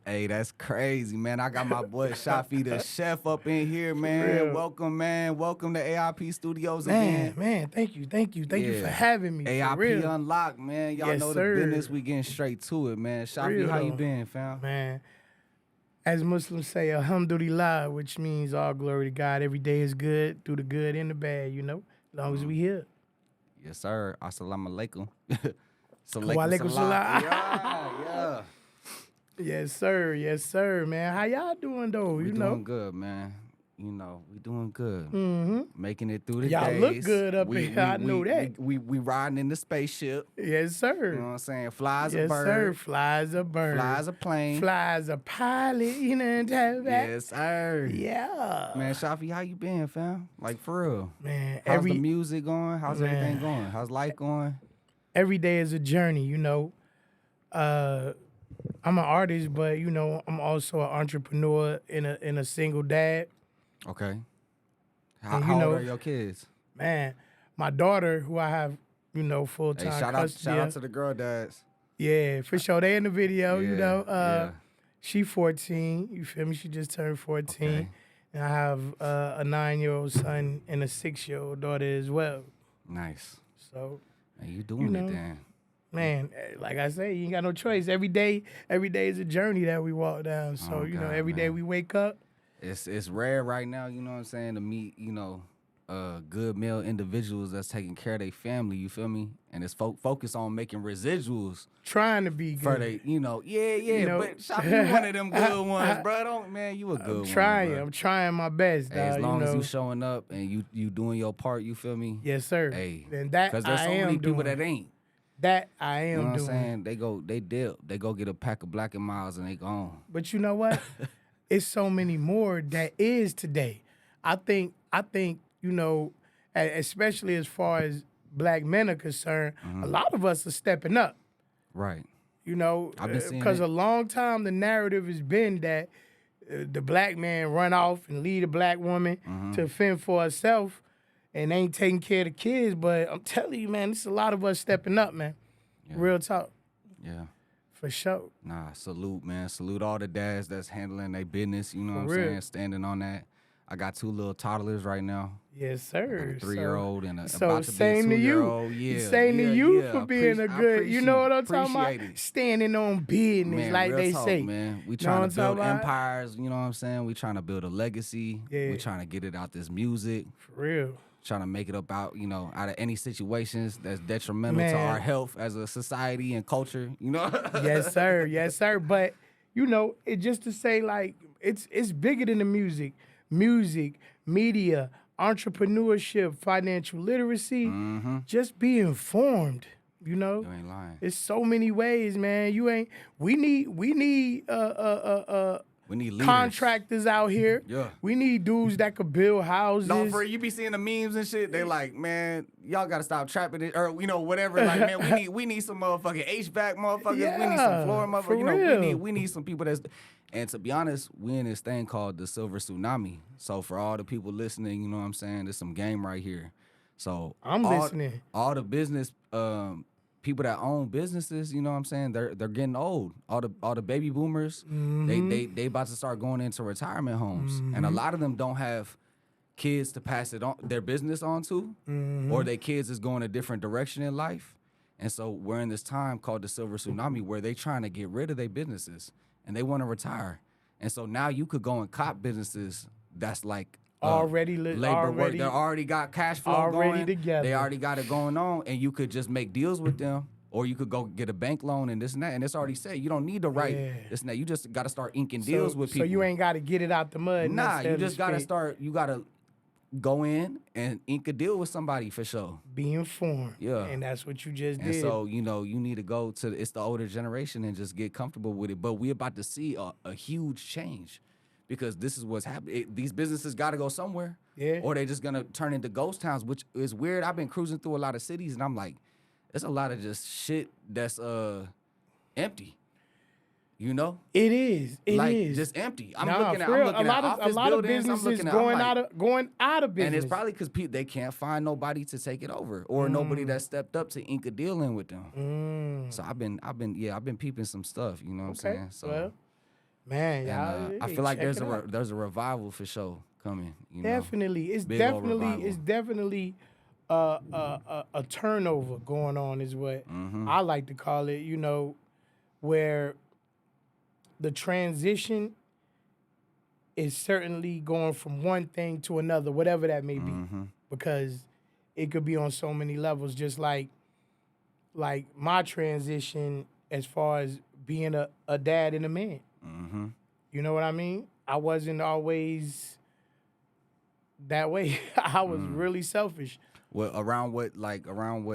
Hey, that's crazy, man. I got my boy Shafi the chef up in here, man. real. Welcome, man. Welcome to AIP Studios Man, again. man, thank you, thank you for Yeah. having me. For AIP real. Unlocked, man. Y'all Yes, know the sir. business. We getting straight to it, man. Shafi, Real how you though. been, fam? Man, as Muslims say, Alhamdulillah, which means all glory to God. Every day is good, through the good and the bad, as long as we here. Yes, sir. Assalamu alaikum. Walaikum salam. salam. Yeah. Yes, sir, man. How y'all doing though? We doing good, man. We doing good. Mm-hmm. Making it through the Y'all days. look good up here. I know that. We riding in the spaceship. Yes, You know what sir. I'm saying? Flies a Yes, sir. bird. Flies a bird. Flies a plane. Flies a pilot. You know what I'm saying? Yes, sir. Yeah. Man, Shafi, how you been, fam? Like, for real. Man, How's the music going? How's everything Man. going? How's life going? every day is a journey, I'm an artist, but I'm also an entrepreneur and a single dad. Okay. How, And, how old are your kids? Man, my daughter, who I have, full Hey, time shout out custody. to the girl dads. Yeah, for sure. They in the video, Yeah. She 14, you feel me? She just turned 14. Okay. And I have a 9-year-old son and a 6-year-old daughter as well. Nice. So, Man, you doing it then. man, like I say, you ain't got no choice. Every day is a journey that we walk down. So, Oh, God, every day man. we wake up. It's rare right now, you know what I'm saying, to meet, good male individuals that's taking care of their family, you feel me? And it's focused on making residuals Trying to be good. for they, but Shop, you one of them good ones, bro. You a good one, bro. I'm trying my best, Hey, as dog, long as you showing up and you doing your part, you feel me? Yes, sir. Hey, and that because there's I so am many people doing. that ain't. That I You know am what I'm doing. saying? They dip. They go get a pack of Black and Miles and they gone. But you know what? It's so many more that is today. I think, especially as far as black men are concerned, a lot of us are stepping up. Right. I've been seeing because it. a long time the narrative has been that the black man run off and lead a black woman to fend for herself and ain't taking care of the kids. But I'm telling you, man, it's a lot of us stepping up, man. Yeah. Real talk, Yeah. for sure. Nah, salute, man. Salute all the dads that's handling their business, you know what I'm real. saying? Standing on that. I got 2 little toddlers right now. Yes, I got sir. a 3-year-old and So about to be a same to you. 2-year-old. Yeah. Same to you yeah. for being a I good, you know what I'm talking about? appreciate it. Standing on business, Man, like real they talk, say. man. We Know trying what to I'm build talking about? empires, you know what I'm saying? We trying to build a legacy. Yeah. We trying to get it out this music. For real. Trying to make it up out, out of any situations that's detrimental to Man. our health as a society and culture, Yes, sir. Yes, sir. But it just to say, like, it's bigger than the music. Music, media, entrepreneurship, financial literacy. Just be informed. You ain't lying. It's so many ways, man. We need We need leaders. contractors out here. Yeah. We need dudes that could build houses. No, for you be seeing the memes and shit. They like, man, y'all gotta stop trapping it, or whatever. Like, man, we need some motherfucking HVAC motherfuckers. We need some floor for motherfuckers. real. We need some people that's. And to be honest, we in this thing called the Silver Tsunami. So for all the people listening, you know what I'm saying? There's some game right here. So I'm listening. All the business people that own businesses, you know what I'm saying? They're getting old. All the baby boomers, they about to start going into retirement homes, and a lot of them don't have kids to pass it on their business on to, or their kids is going a different direction in life, and so we're in this time called the Silver Tsunami where they trying to get rid of their businesses and they want to retire, and so now you could go and cop businesses that's like. Labor work. They already got cash flow already going. together. They already got it going on, and you could just make deals with them, or you could go get a bank loan and this and that. And it's already said you don't need to write this and that. You just got to start inking deals with people. So you ain't got to get it out the mud. Nah, you just got to speak. start. You got to go in and ink a deal with somebody for sure. Be informed. Yeah. And that's what you just And did. so you need to go to it's the older generation and just get comfortable with it. But we about to see a huge change. Because this is what's happening. These businesses got to go somewhere. Yeah. Or they just going to turn into ghost towns, which is weird. I've been cruising through a lot of cities, and I'm like, there's a lot of just shit that's empty. You know? It is. It is just empty. I'm Nah, looking at for real. I'm looking at office a lot of buildings. I'm businesses looking at, going I'm like, going out of business. and it's probably because they can't find nobody to take it over, or nobody that stepped up to ink a deal in with them. So I've been peeping some stuff. You know what I'm saying? So. Well, Man, And y'all, I hey, feel like check it out. there's a revival for sure coming. You know, Definitely, Big old revival. it's definitely a turnover going on, is what I like to call it. You know, where the transition is certainly going from one thing to another, whatever that may be, because it could be on so many levels. Just like my transition as far as being a dad and a man. You know what I mean? I wasn't always that way. I was really selfish. Well, around what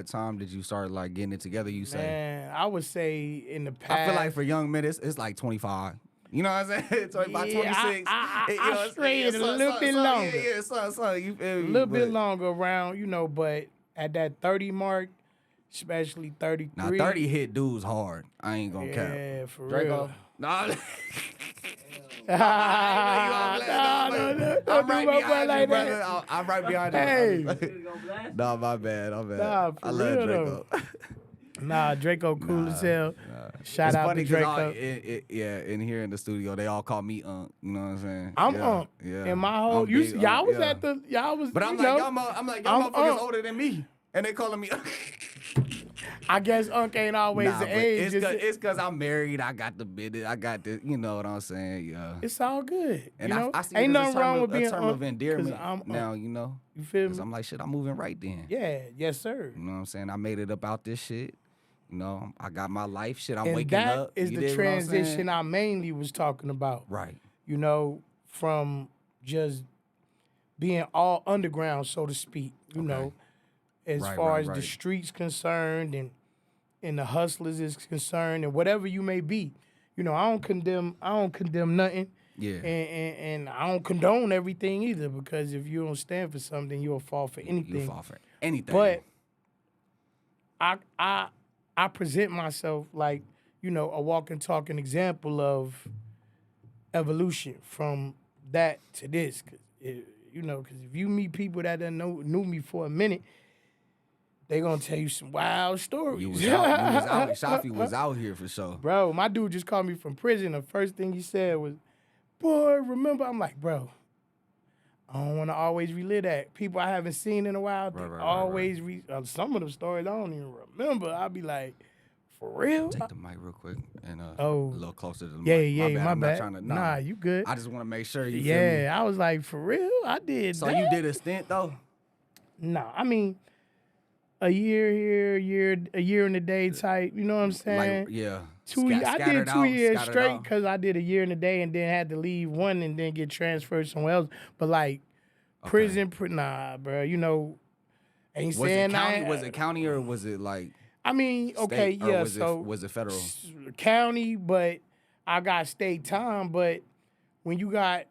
time did you start like getting it together? You say? Man, I would say in the past. I feel like for young men, it's like 25. You know what I'm saying? 25, Yeah, 26. I strayed a little bit longer. Yeah, son, you feel A me? little bit longer around, you know, but at that 30 mark, especially 33. Now 30 hit dudes hard. I ain't gonna cap. Yeah, for Draco. real. Nah. No, don't do my boy like brother. that. I'm right behind Hey. you. Nah, my bad. Nah, for I love real, Draco. Nah, Draco cool as hell. Shout It's out funny to 'cause Draco. in here in the studio, they all call me Unc. You know what I'm saying? I'm yeah, Unc. Yeah. And my whole, I'm big y'all Unc, was yeah. at the, y'all was, But you I'm know, like, y'all I'm motherfuckers Unc. older than me. And they calling me Unc. I guess Unc ain't always Nah, the but age. it's cause I'm married. I got the business. I got the, you know what I'm saying? Yeah. It's all good. And you know? I see Ain't it as nothing wrong with being a term Unc, of endearment 'cause I'm now, Unc. you know? You feel Because me? I'm like, shit, I'm moving right then. Yeah, yes, sir. You know what I'm saying? I made it up out this shit. You know, I got my life. Shit, I'm And waking that up. is You the dig what I'm saying? transition I mainly was talking about. Right. You know, from just being all underground, so to speak, you know, as Right, far right, as the right. streets concerned and the hustlers is concerned and whatever you may be. You know, I don't condemn nothing. Yeah. And I don't condone everything either, because if you don't stand for something, you'll fall for anything. You fall for anything. But I present myself like, you know, a walking, talking example of evolution from that to this. You know, because if you meet people that knew me for a minute, they gonna tell you some wild stories. you was out. Shafi was out here for sure. Bro, my dude just called me from prison. The first thing he said was, "Boy, remember?" I'm like, bro, I don't want to always relive that. People I haven't seen in a while, they Right. always some of the stories I don't even remember. I'll be like, for real? Take the mic real quick and a Oh. little closer to the Yeah, mic. my I'm bad. not trying to, Nah, you good. I just want to make sure you feel me. Yeah, I was like, for real? I did So that? you did a stint though? Nah, I mean, a year here, a year in a day type, you know what I'm saying? Like, yeah. I did Scattered 2 out, years scattered straight out. because I did a year in a day and then had to leave one and then get transferred somewhere else. But like prison, nah, bro. You know, ain't Was saying was it county or was it like I mean, okay, state, or yeah. was it federal? County, but I got state time. But when you got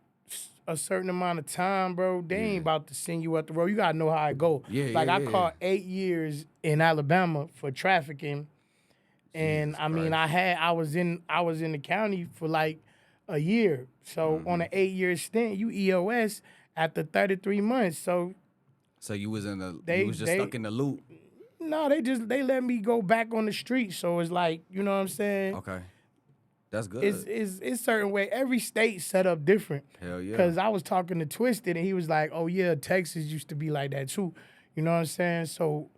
a certain amount of time, bro, they ain't about to send you up the road. You gotta know how it go. Yeah, like yeah, I yeah. caught 8 years in Alabama for trafficking, and Jesus I mean, Christ. I was in the county for like a year. So on an 8-year stint, you EOS after 33 months. So So you was in the They- you was just they- stuck in the loop. no, they let me go back on the street. So it's like, you know what I'm saying? Okay. That's good. It's certain way. Every state set up different. Hell yeah. Because I was talking to Twisted and he was like, oh yeah, Texas used to be like that too. You know what I'm saying? So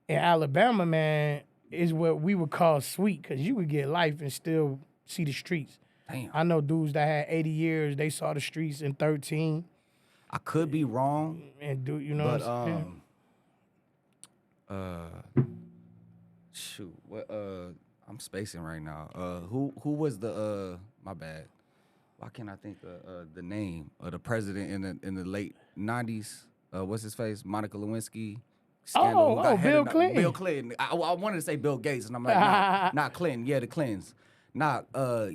in Alabama, man, is what we would call sweet, because you could get life and still see the streets. Damn. I know dudes that had 80 years, they saw the streets in 13. I could be wrong, And you know but what I'm saying? shoot, what I'm spacing right now. Who was the my bad. Why can't I think the name of the president in the late 90s? What's his face? Monica Lewinsky. Scandal, who got Bill headed up- Clinton. Bill Clinton. I wanted to say Bill Gates, and I'm like, not Clinton. Yeah, the Clintons.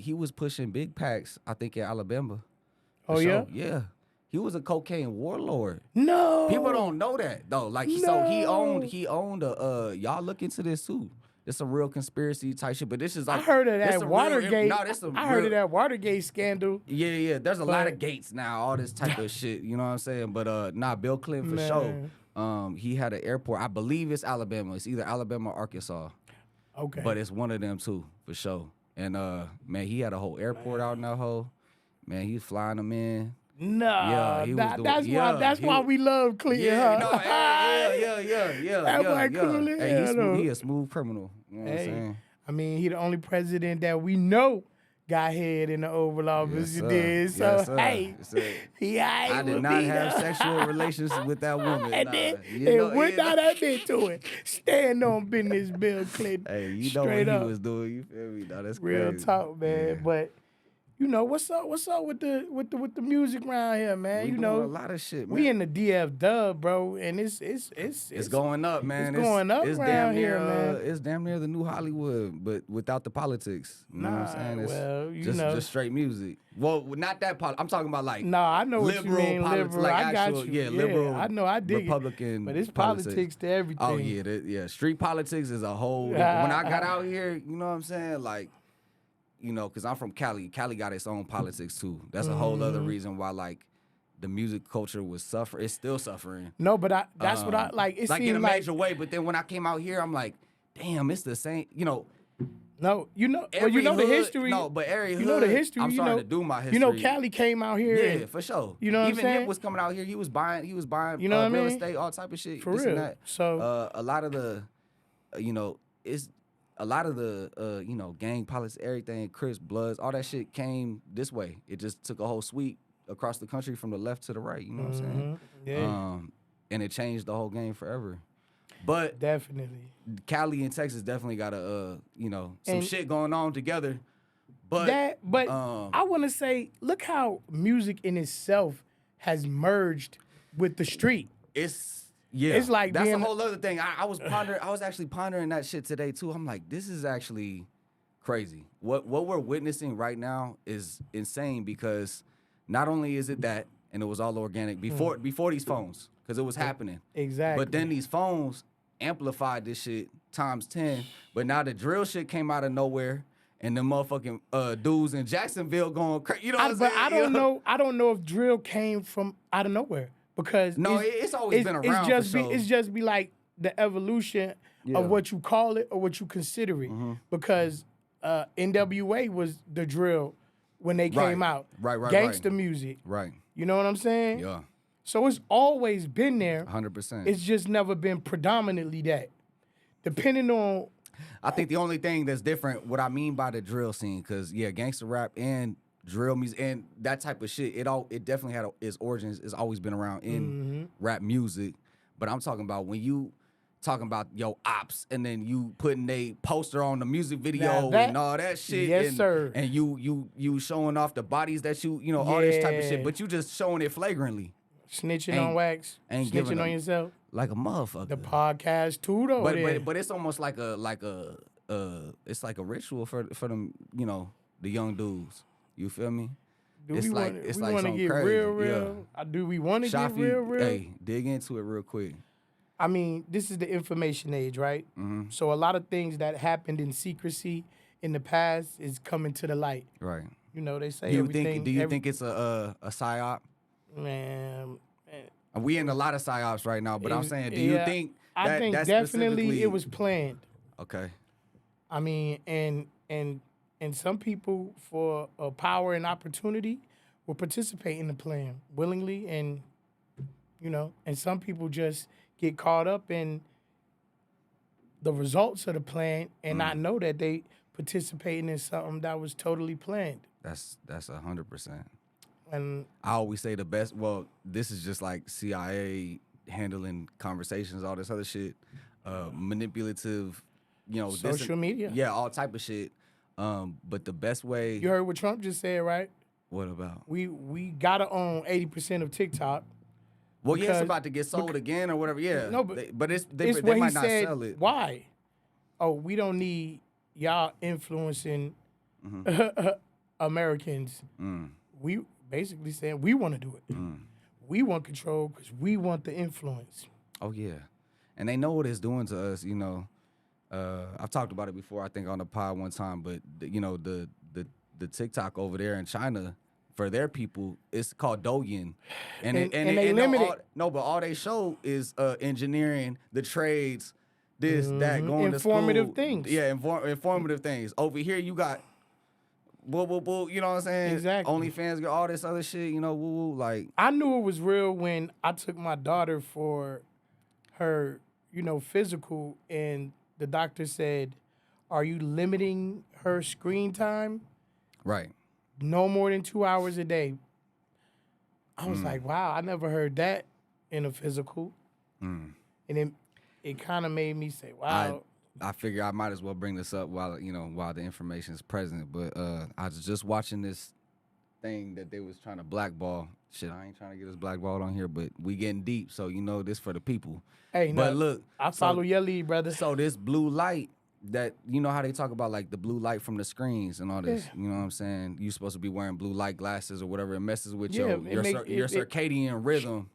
He was pushing big packs, I think, in Alabama. Oh, For yeah? sure. Yeah. He was a cocaine warlord. No. People don't know that though. Like, so he owned a y'all look into this too. It's some real conspiracy type shit, but this is like I heard of this that some Watergate. No, this some I heard real- of that Watergate scandal. Yeah. There's a lot But- of gates now, all this type of shit. You know what I'm saying? But Bill Clinton for sure. He had an airport. I believe it's Alabama. It's either Alabama or Arkansas. Okay. But it's one of them too, for sure. And man, he had a whole airport out in that hole. Man, he was flying them in. Nah, he was doing, that's why we love Clinton. Yeah, huh? no, yeah. That boy cool as Hey, hell, he a smooth criminal. You know what I'm Hey, saying? I mean, he the only president that we know got head in the Oval Office. Yes, You sir. did. So, Yes, sir. hey, Yes, sir. he I did not have sexual relations with that woman. And Nah, then, you know, and would not admit to it. Stand on business, Bill Clinton. Hey, you know Straight what he up. was doing. You feel me? Nah, that's Real crazy. talk, man. Yeah. But you know what's up? What's up with the music around here, man? We you doing know, a lot of shit, man. we in the DF dub, bro, and it's going up, man. It's going up it's around damn here, near, man. It's damn near the new Hollywood, but without the politics. You know what I'm saying? It's well, you just, know. just straight music. Well, not that I'm talking about like No, I know what you liberal mean. politics, Liberal, like I got actual, you. yeah, liberal. I know, I dig Republican, it. But it's politics to everything. Oh yeah, street politics is a whole. When I got out here, you know what I'm saying, like. You know, because I'm from Cali. Cali got its own politics too. That's a whole other reason why, like, the music culture was suffering. It's still suffering. No, but that's what I like. It like seemed in a like major way. But then when I came out here, I'm like, damn, it's the same. You know, no, you know, well, every you know the hood- history. No, but every you know the hood, history. I'm you starting know, to do my history. You know, Cali came out here. Yeah, and, for sure. You know what I'm Even saying? Nip was coming out here. He was buying. You know what I real mean? estate, all type of shit. For this real. And that. So a lot of the, you know, it's. A lot of the, you know, gang politics, everything, Crips, Bloods, all that shit came this way. It just took a whole sweep across the country from the left to the right. You know what I'm saying? Yeah. And it changed the whole game forever. But Definitely. Cali and Texas definitely got you know, some And shit going on together. But I want to say, look how music in itself has merged with the street. it's like that's a being- whole other thing. I was actually pondering that shit today too. I'm like, this is actually crazy. What we're witnessing right now is insane because not only is it that, and it was all organic before these phones, because it was happening. Exactly. But then these phones amplified this shit times 10. But now the drill shit came out of nowhere. And the motherfucking dudes in Jacksonville going crazy. You know what I'm saying? But I don't know. I don't know if drill came from out of nowhere because No, it's always been around. It's just be like the evolution of what you call it or what you consider it. Because NWA was the drill when they came out. Right. Gangsta music. Right. You know what I'm saying? Yeah. So it's always been there. 100%. It's just never been predominantly that. Depending on. I think the only thing that's different, what I mean by the drill scene, because gangster rap and drill music and that type of shit, it definitely had its origins. It's always been around in rap music. But I'm talking about when you talking about yo ops and then you putting a poster on the music video and all that shit. Yes, and, sir. And you showing off the bodies that you know all this type of shit, but you just showing it flagrantly. Snitching on wax, snitching on yourself. Like a motherfucker. The podcast too, though. But it's almost like it's like a ritual for them, you know, the young dudes. You feel me? It's like it's we like want to something get crazy. real. Do we want to get Shafi, real? Hey, dig into it real quick. I mean, this is the information age, right? So a lot of things that happened in secrecy in the past is coming to the light. Right. You know, they say Do everything. you think it's a psyop? Man, We in a lot of psyops right now, but I'm saying, do you think that I think that definitely specifically- it was planned. Okay. I mean, and some people for power and opportunity will participate in the plan willingly, and you know, and some people just get caught up in the results of the plan and not know that they participating in something that was totally planned. That's 100%. And I always say the best. Well, this is just like CIA handling conversations, all this other shit, manipulative, you know, social media. Yeah, all type of shit. But the best way. You heard what Trump just said, right? What about? We gotta own 80% of TikTok. Well, yeah, it's about to get sold again or whatever. Yeah, No, but it's It's they what might he not said. sell it. Why? Oh, we don't need y'all influencing Americans. We basically saying we want to do it. We want control because we want the influence. Oh yeah, and they know what it's doing to us. You know, I've talked about it before. I think on the pod one time, but you know the TikTok over there in China. For their people, it's called Douyin, and they limit it. No, but all they show is engineering, the trades, this, that, going to school. Informative things. Yeah, informative things. Over here, you got woo, you know what I'm saying? Exactly. OnlyFans got all this other shit, you know, woo, like. I knew it was real when I took my daughter for her, physical, and the doctor said, "Are you limiting her screen time? Right. No more than 2 hours a day." I was like, wow, I never heard that in a physical. And it kind of made me say, wow. I figure I might as well bring this up while the information is present. But I was just watching this thing that they was trying to blackball. Shit, I ain't trying to get us blackballed on here, but we getting deep, so this for the people. Hey, but no, look, I follow your lead, brother. So this blue light that how they talk about like the blue light from the screens and all this. Yeah. You know what I'm saying? You're supposed to be wearing blue light glasses or whatever. It messes with Yeah, your circadian rhythm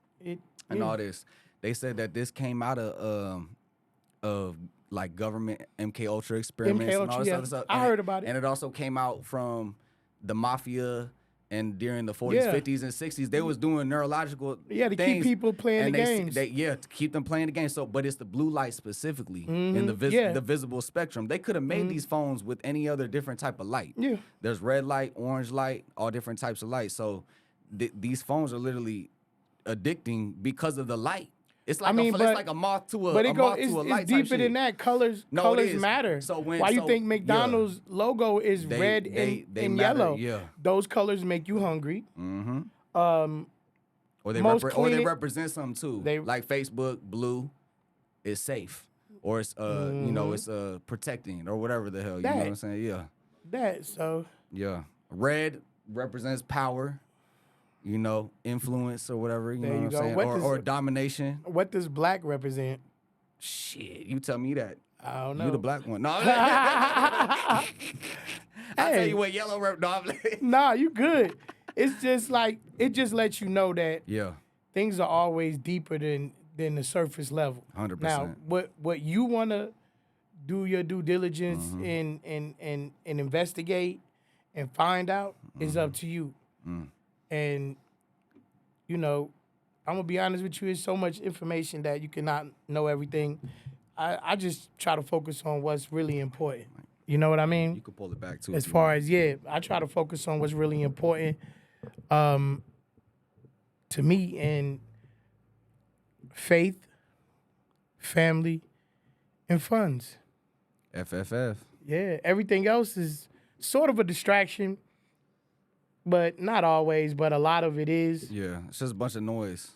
and all this. They said that this came out of like government MK Ultra experiments and all this other stuff. I heard about it. And it also came out from the mafia. And during the 40s, 50s, and 60s, they was doing neurological to things, keep people playing the games. To keep them playing the game. So, but it's the blue light specifically in the visible spectrum. They could have made these phones with any other different type of light. Yeah. There's red light, orange light, all different types of light. So these phones are literally addicting because of the light. It's like it's like a moth to a light. It's deeper than that. Colors matter. So why you think McDonald's logo is red and yellow? Yeah. Those colors make you hungry. Mm-hmm. Or they represent something too. Like Facebook, blue is safe, or it's it's protecting or whatever the hell. You know what I'm saying? Yeah. Yeah. Red represents power. Influence or whatever, you know what I'm saying? Or domination. What does black represent? Shit, you tell me that. I don't know. You the black one. No. I tell you what yellow represents. Nah, you good. It's just like, it just lets you know that things are always deeper than the surface level. 100%. Now, what you want to do your due diligence and investigate and find out is up to you. And, I'm going to be honest with you, it's so much information that you cannot know everything. I just try to focus on what's really important. You know what I mean? You can pull it back, too. As far as, I try to focus on what's really important to me, and faith, family, and funds. FFF. Yeah, everything else is sort of a distraction. But not always, but a lot of it is. Yeah, it's just a bunch of noise.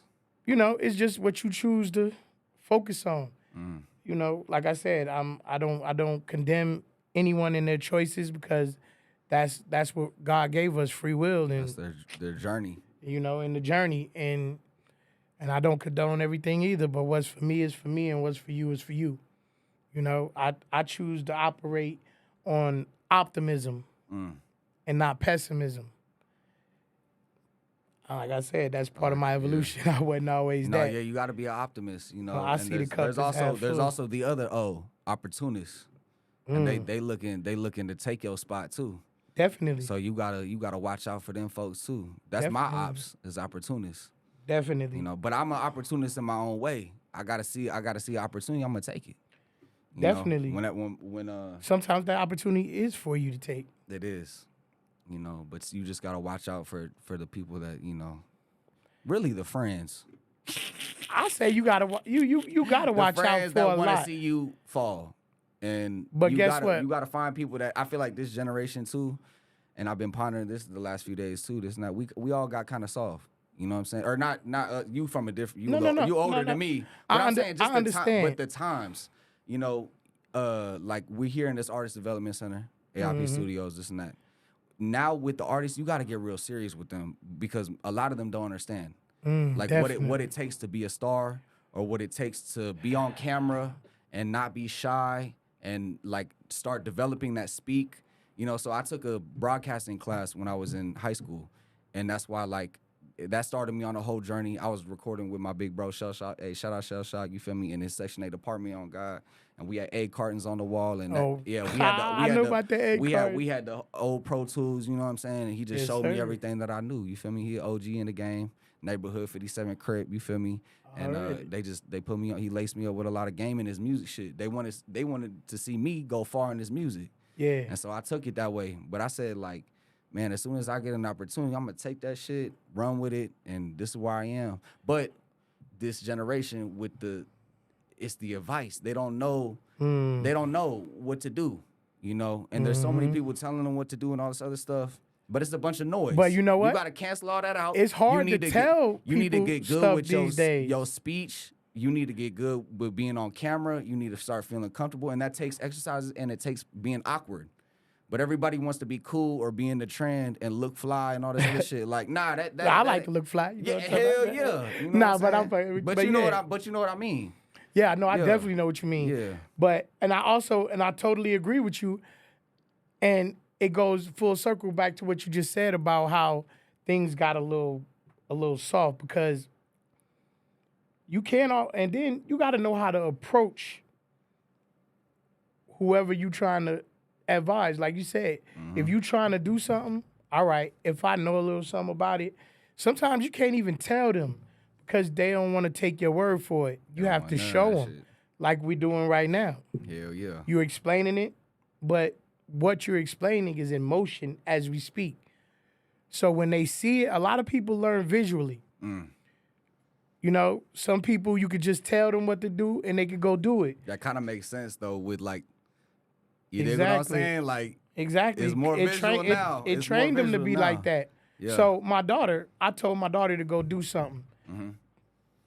It's just what you choose to focus on. Like I said, I don't condemn anyone in their choices, because that's what God gave us, free will, and that's their journey. In the journey, and I don't condone everything either. But what's for me is for me, and what's for you is for you. I choose to operate on optimism and not pessimism. Like I said, that's part of my evolution. Yeah. I wasn't always that. Yeah, you got to be an optimist, I see the cup. There's also the other opportunists, and they looking to take your spot too. Definitely. So you gotta watch out for them folks too. That's my ops, is opportunists. Definitely. But I'm an opportunist in my own way. I gotta see an opportunity. I'm gonna take it. Definitely. When sometimes that opportunity is for you to take. It is. But you just gotta watch out for the people that really the friends. I say you gotta watch out for friends a that lot. want to see you fall, but guess what? what? You gotta find people that I feel like this generation too, and I've been pondering this the last few days too. This and that we all got kind of soft. You know what I'm saying? Or not you from a different. You older than me. But I'm saying just I understand. But the times, like we here in this artist development center, AIP Studios, this and that. Now with the artists, you got to get real serious with them, because a lot of them don't understand like what it takes to be a star, or what it takes to be on camera and not be shy and like start developing that speak. So I took a broadcasting class when I was in high school, and that's why like that started me on a whole journey. I was recording with my big bro Shell Shock. Hey, shout out Shell Shock, you feel me? In his Section 8 apartment, on God. And we had egg cartons on the wall, and we had the old Pro Tools, you know what I'm saying? And he just showed me everything that I knew. You feel me? He OG in the game, neighborhood 57 Crip, you feel me? And they put me on. He laced me up with a lot of game in his music shit. They wanted to see me go far in his music. Yeah. And so I took it that way. But I said, like, man, as soon as I get an opportunity, I'm gonna take that shit, run with it, and this is where I am. But this generation with it's the advice. They don't know. They don't know what to do, you know. And there's so many people telling them what to do and all this other stuff. But it's a bunch of noise. But you know what? You gotta cancel all that out. It's hard to tell you need to people get good stuff with these days. your speech. You need to get good with being on camera. You need to start feeling comfortable, and that takes exercises and it takes being awkward. But everybody wants to be cool or be in the trend and look fly and all this other shit. Like, nah, I like to look fly. You know yeah, hell yeah. You know nah, what I'm but saying? but you know yeah. what I mean. Yeah, no, I Yeah. definitely know what you mean. Yeah. But I totally agree with you. And it goes full circle back to what you just said about how things got a little soft because you can't and then you got to know how to approach whoever you trying to advise. Like you said, if you trying to do something, all right, if I know a little something about it, sometimes you can't even tell them because they don't want to take your word for it. You have to show them like we're doing right now. Hell yeah. You're explaining it, but what you're explaining is in motion as we speak. So when they see it, a lot of people learn visually. You know, some people you could just tell them what to do and they could go do it. That kind of makes sense though with like, you dig what I'm saying? Like, exactly. It's more visual now. It trained them to be like that. Yeah. So I told my daughter to go do something.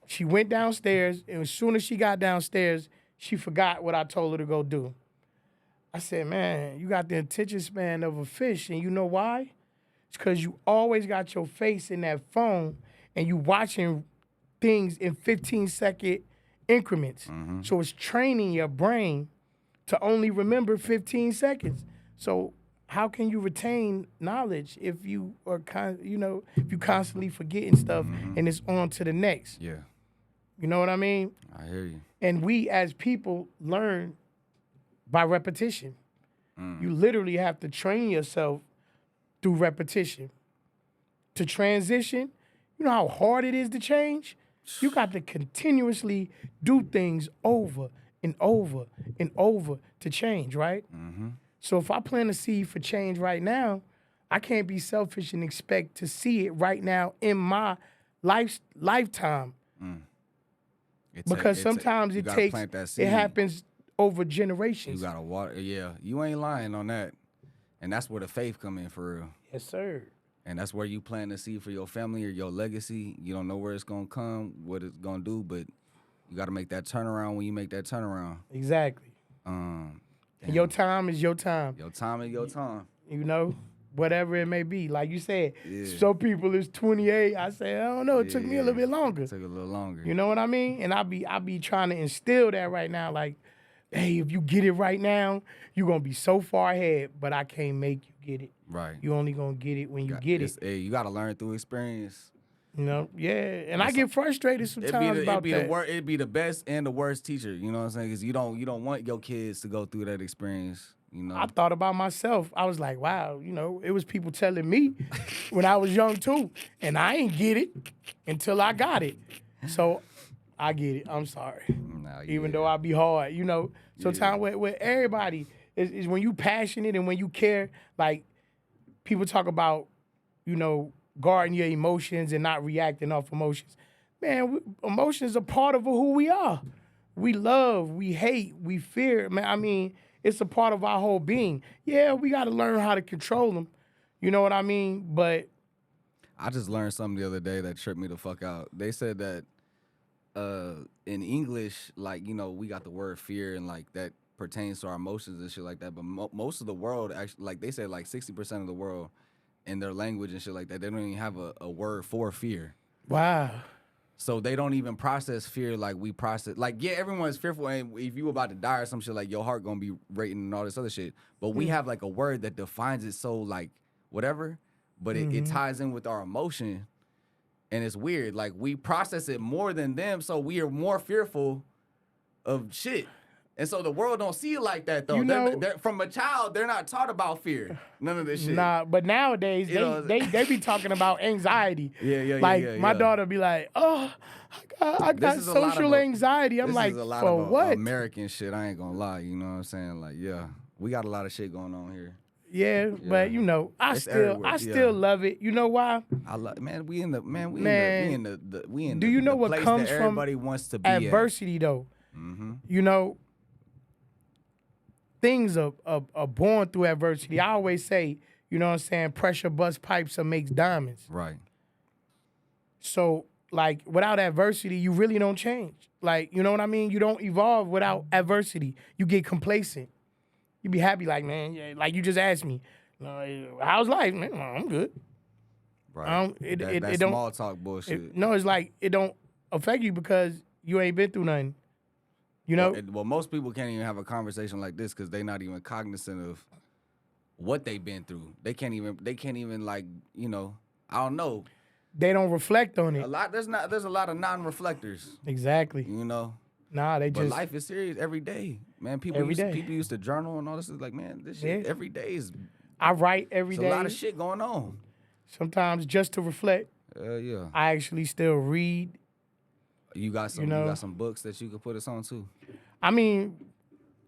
She went downstairs, and as soon as she got downstairs, she forgot what I told her to go do. I said, man, you got the attention span of a fish, and you know why? It's because you always got your face in that phone, and you watching things in 15-second increments. So it's training your brain to only remember 15 seconds. So how can you retain knowledge if you are if you constantly forgetting stuff and it's on to the next? Yeah. You know what I mean? I hear you. And we as people learn by repetition. You literally have to train yourself through repetition. To transition, you know how hard it is to change? You got to continuously do things over and over and over to change, right? So if I plant a seed for change right now, I can't be selfish and expect to see it right now in my lifetime. Because sometimes it happens over generations. You gotta water. Yeah, you ain't lying on that. And that's where the faith come in for real. Yes, sir. And that's where you plant the seed for your family or your legacy. You don't know where it's gonna come, what it's gonna do, but you gotta make that turnaround when you make that turnaround. Exactly. And your time is your time. Your time is your time. You know, whatever it may be. Like you said, some people is 28. I say, I don't know. It took me a little bit longer. It took a little longer. You know what I mean? And I be trying to instill that right now. Like, hey, if you get it right now, you're going to be so far ahead, but I can't make you get it. Right. You only going to get it when you get it. Hey, you got to learn through experience. You know, yeah. And I get frustrated sometimes about that. It'd be the best and the worst teacher, you know what I'm saying? Because you don't want your kids to go through that experience, you know? I thought about myself. I was like, wow, you know, it was people telling me when I was young too, and I ain't get it until I got it. So I get it. I'm sorry. Even though I be hard, you know. Sometimes with everybody is when you passionate and when you care, like people talk about, you know, guarding your emotions and not reacting off emotions. Man, emotions are part of who we are. We love, we hate, we fear. Man, I mean, it's a part of our whole being. Yeah, we got to learn how to control them. You know what I mean? But I just learned something the other day that tripped me the fuck out. They said that in English, like, you know, we got the word fear and like that pertains to our emotions and shit like that. But most of the world actually, like they said, like 60% of the world in their language and shit like that, they don't even have a word for fear. Wow. So they don't even process fear like we process. Like, yeah, everyone's fearful, and if you about to die or some shit, like your heart gonna be racing and all this other shit. But we have like a word that defines it so like whatever, but it ties in with our emotion, and it's weird. Like we process it more than them, so we are more fearful of shit. And so the world don't see it like that, though. You know, they're, from a child, they're not taught about fear. None of this shit. Nah, but nowadays, they be talking about anxiety. Yeah. My daughter be like, oh, I got social anxiety. I'm like, for what? American shit, I ain't gonna lie. You know what I'm saying? Like, yeah, we got a lot of shit going on here. Yeah, but you know, I It's still everywhere, still love it. You know why? I love, man. We in the man. We Man, in do you know the what place comes that from everybody wants to be adversity though? Mm-hmm. You know, things are born through adversity. I always say, you know what I'm saying, pressure busts pipes and makes diamonds. at. Right. So, like, without adversity, you really don't change. Like, you know what I mean? You don't evolve without adversity. You get complacent. You be happy, like, man, yeah, like you just asked me, how's life? Man, I'm good. Right. It That don't. small talk bullshit. No, it's like it don't affect you because you ain't been through nothing. You know? Well, most people can't even have a conversation like this because they're not even cognizant of what they've been through. They can't even like, you know, I don't know. They don't reflect on it. There's a lot of non-reflectors. Exactly. You know. Nah, But life is serious every day, man. People used to journal and all this. Is like, man, this shit every day is. I write every day. A lot of shit going on. Sometimes just to reflect. Yeah. I actually still read. You got some books that you could put us on too. I mean,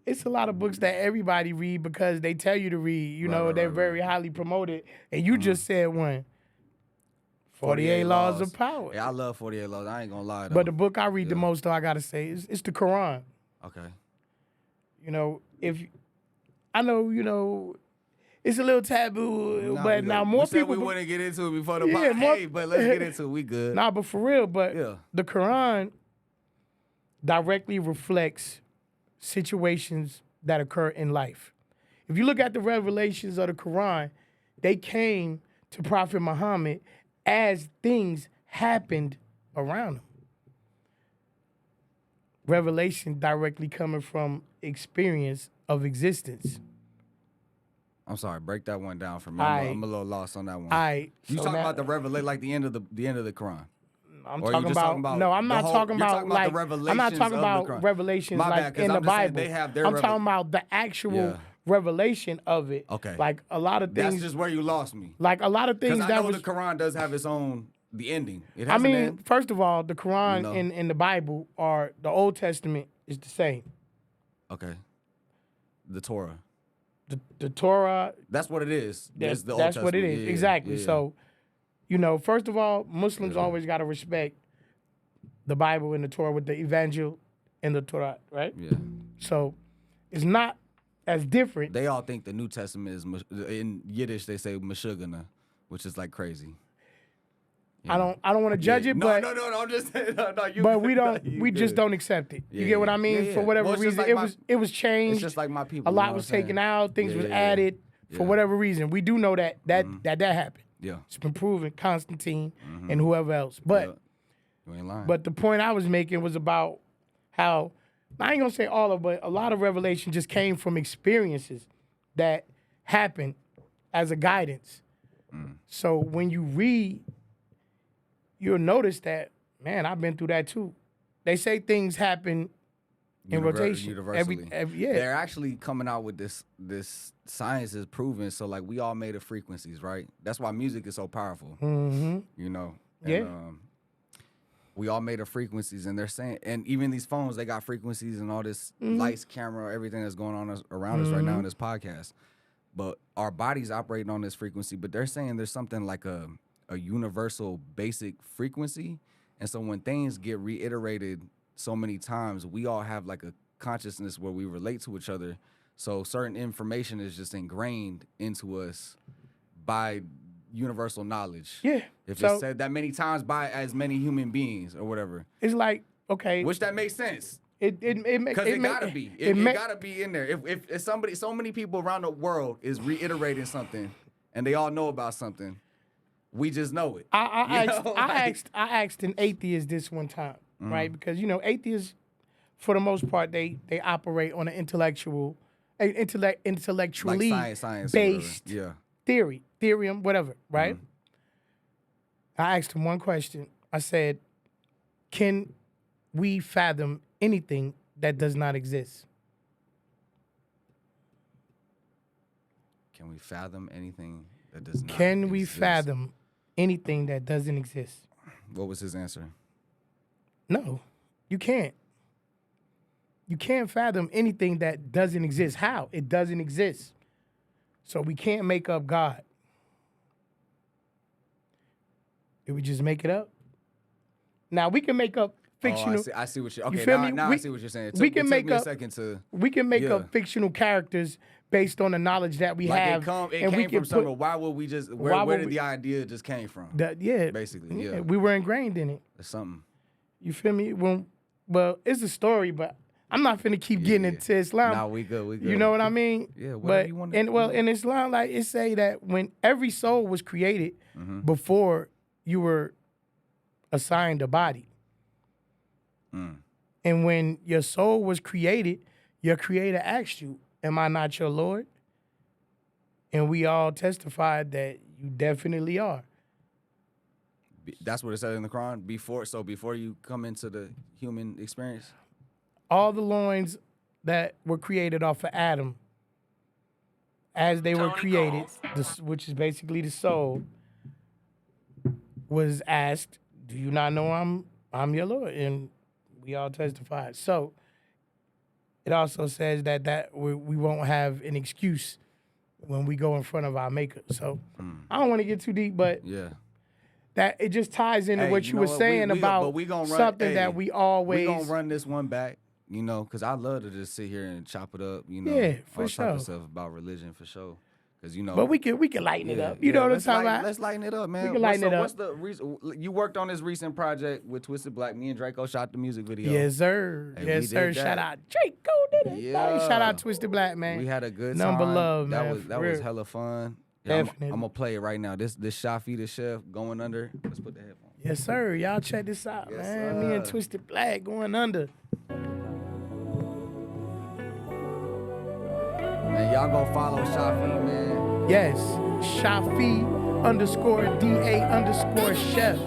it's a lot of books that everybody read because they tell you to read. You know, they're very highly promoted. And you just said one. 48 Laws of Power. Yeah, I love 48 Laws. I ain't gonna lie though. But the book I read the most, though, I gotta say, is the Quran. Okay. You know, I know, it's a little taboo, but now more people. We wouldn't get into it before the podcast, but let's get into it. We good. Nah, but for real, the Quran directly reflects situations that occur in life. If you look at the revelations of the Quran, they came to Prophet Muhammad as things happened around him. Revelation directly coming from experience of existence. I'm sorry, break that one down for me. I'm a little lost on that one. You talking about the revelation, like the end of the Quran? I'm talking about no. I'm not talking about like I'm not talking about revelations like in the Bible. I'm talking about the actual revelation of it. Okay, like a lot of things. That's just where you lost me. Like a lot of things that the Quran does have its own the ending. It has I mean, an end. First of all, the Quran and the Bible are the Old Testament is the same. Okay, the Torah. The Torah. That's what it is. That's the Old Testament. what it is. Exactly. Yeah. So, you know, first of all, Muslims always got to respect the Bible and the Torah with the Evangel and the Torah, right? Yeah. So, it's not as different. They all think the New Testament is in Yiddish. They say Meshugana, which is like crazy. I don't want to judge it, but no. I'm just saying. But we don't. We just don't accept it. You get what I mean? Yeah. For whatever reason, like it was changed. It's just like my people. A lot was taken out. Things was added for whatever reason. We do know that happened. Yeah. It's been proven. Constantine and whoever else. But you ain't lying. But the point I was making was about how I ain't gonna say all of, but a lot of revelation just came from experiences that happened as a guidance. So when you read, you'll notice that, man, I've been through that too. They say things happen in rotation. Universally. They're actually coming out with this science is proven. So like we all made of frequencies, right? That's why music is so powerful. Mm-hmm. You know? And, we all made of frequencies, and they're saying, and even these phones, they got frequencies and all this lights, camera, everything that's going on around us right now in this podcast. But our body's operating on this frequency, but they're saying there's something like a universal basic frequency. And so when things get reiterated so many times, we all have like a consciousness where we relate to each other. So certain information is just ingrained into us by universal knowledge. Yeah. If it's said that many times by as many human beings or whatever. It's like, okay. Which that makes sense. Because it gotta be. It gotta be in there. If somebody, so many people around the world is reiterating something and they all know about something, we just know it. I asked an atheist this one time, right? Because atheists, for the most part, they operate on an intellectually like science based theorem, whatever, right? I asked him one question. I said, "Can we fathom anything that does not exist?" Can we fathom anything that does not Can exist? we fathom anything that doesn't exist? What was his answer? No, you can't. You can't fathom anything that doesn't exist. How? It doesn't exist. So we can't make up God. Did we just make it up? Now we can make up fictional. I see what you. Okay, feel now, me? I see what you're saying. It we took can make me a up. second to. We can make Yeah. up fictional characters based on the knowledge that we Like have. it and we came can from somewhere. Why would we just? Where did the idea just came from? Basically, yeah. We were ingrained in it. It's something. You feel me? Well, it's a story, but I'm not finna keep getting into Islam. Nah, we good. You know what I mean? Yeah. But you want in Islam, like it say that when every soul was created before you were assigned a body, and when your soul was created, your Creator asked you, "Am I not your Lord?" And we all testified that you definitely are. That's what it said in the Quran. Before you come into the human experience. All the loins that were created off of Adam, as they were created, which is basically the soul, was asked, "Do you not know I'm your Lord?" And we all testified. So it also says that we won't have an excuse when we go in front of our Maker. So I don't want to get too deep, but Yeah. that it just ties into what you were saying about something that we always. We gonna run this one back. You know, because I love to just sit here and chop it up, you know. Yeah, for all sure. type of stuff about religion, for sure. Because, you know. But we can lighten it up. You know what I'm talking about? Let's lighten it up, man. We can lighten it up. What's the reason? You worked on this recent project with Twisted Black. Me and Draco shot the music video. Yes, sir. Hey, yes, sir. Shout out Draco did it. Yeah. Shout out Twisted Black, man. We had a good Number time. love, that man. That was hella fun. Yeah, Definitely. I'm going to play it right now. This Shafi, the chef, going under. Let's put the headphone. Yes, sir. Y'all check this out, Yes, man. Me and sir. Twisted Black going under. Man, y'all go follow Shafi, man. Yes. Shafi _DA_chef.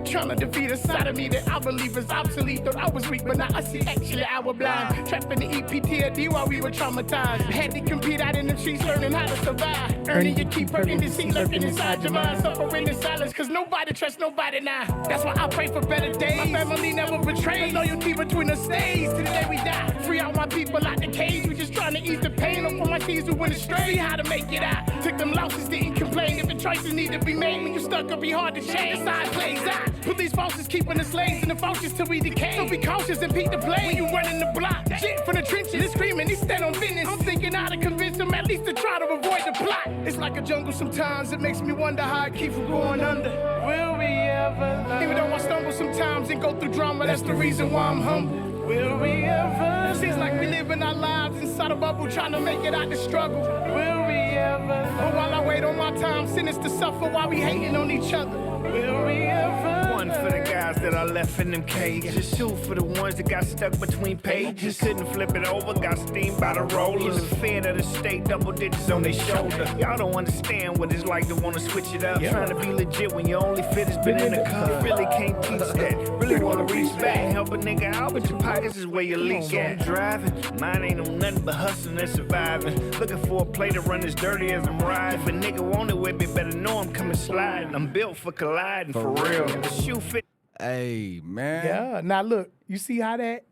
Trying to defeat a side of me that I believe is obsolete. Thought I was weak, but now I see actually I was blind. Trapped in the EPTLD while we were traumatized. Had to compete out in the streets, learning how to survive. Earning your keep, hurting the seat, lurking inside your mind. Suffering in silence, cause nobody trusts nobody now. That's why I pray for better days. My family never betrayed. Loyalty between the stays to the day we die. Free out my people out the cage. We just trying to ease the pain. Up for my teens who went astray. See how to make it out. Took them losses, didn't complain. If the choices need to be made, when you stuck, it'll be hard to change. The side plays out. Police forces keeping us slaves in the forces till we decay. So be cautious and beat the play when you running the block. Shit from the trenches, they screaming, they stand on business. I'm thinking how to convince them at least to try to avoid the plot. It's like a jungle sometimes, it makes me wonder how I keep from going under. Will we ever learn? Even though I stumble sometimes and go through drama, that's the reason why I'm humble. Will we ever? Seems like we living our lives inside a bubble, trying to make it out the struggle. Will we ever? But while I wait on my time, sentence to suffer while we hating on each other. Will we ever? One for the guys that I left in them cages. Two for the ones that got stuck between pages. Couldn't flip it over, got steamed by the rollers. The fed of the state, double digits on their shoulder. Y'all don't understand what it's like to wanna switch it up. Trying to be legit when your only fit has been in the cup. Really can't teach that. Really wanna reach back, help a nigga out, but your pockets is where you leak at. Driving, mine ain't on nothing but hustling and surviving. Looking for a play to run as dirty as I'm riding. If a nigga want it with me, better know I'm coming sliding. I'm built for colliding, for real. The shoe fit. Hey, man. Yeah. Now look, you see how that?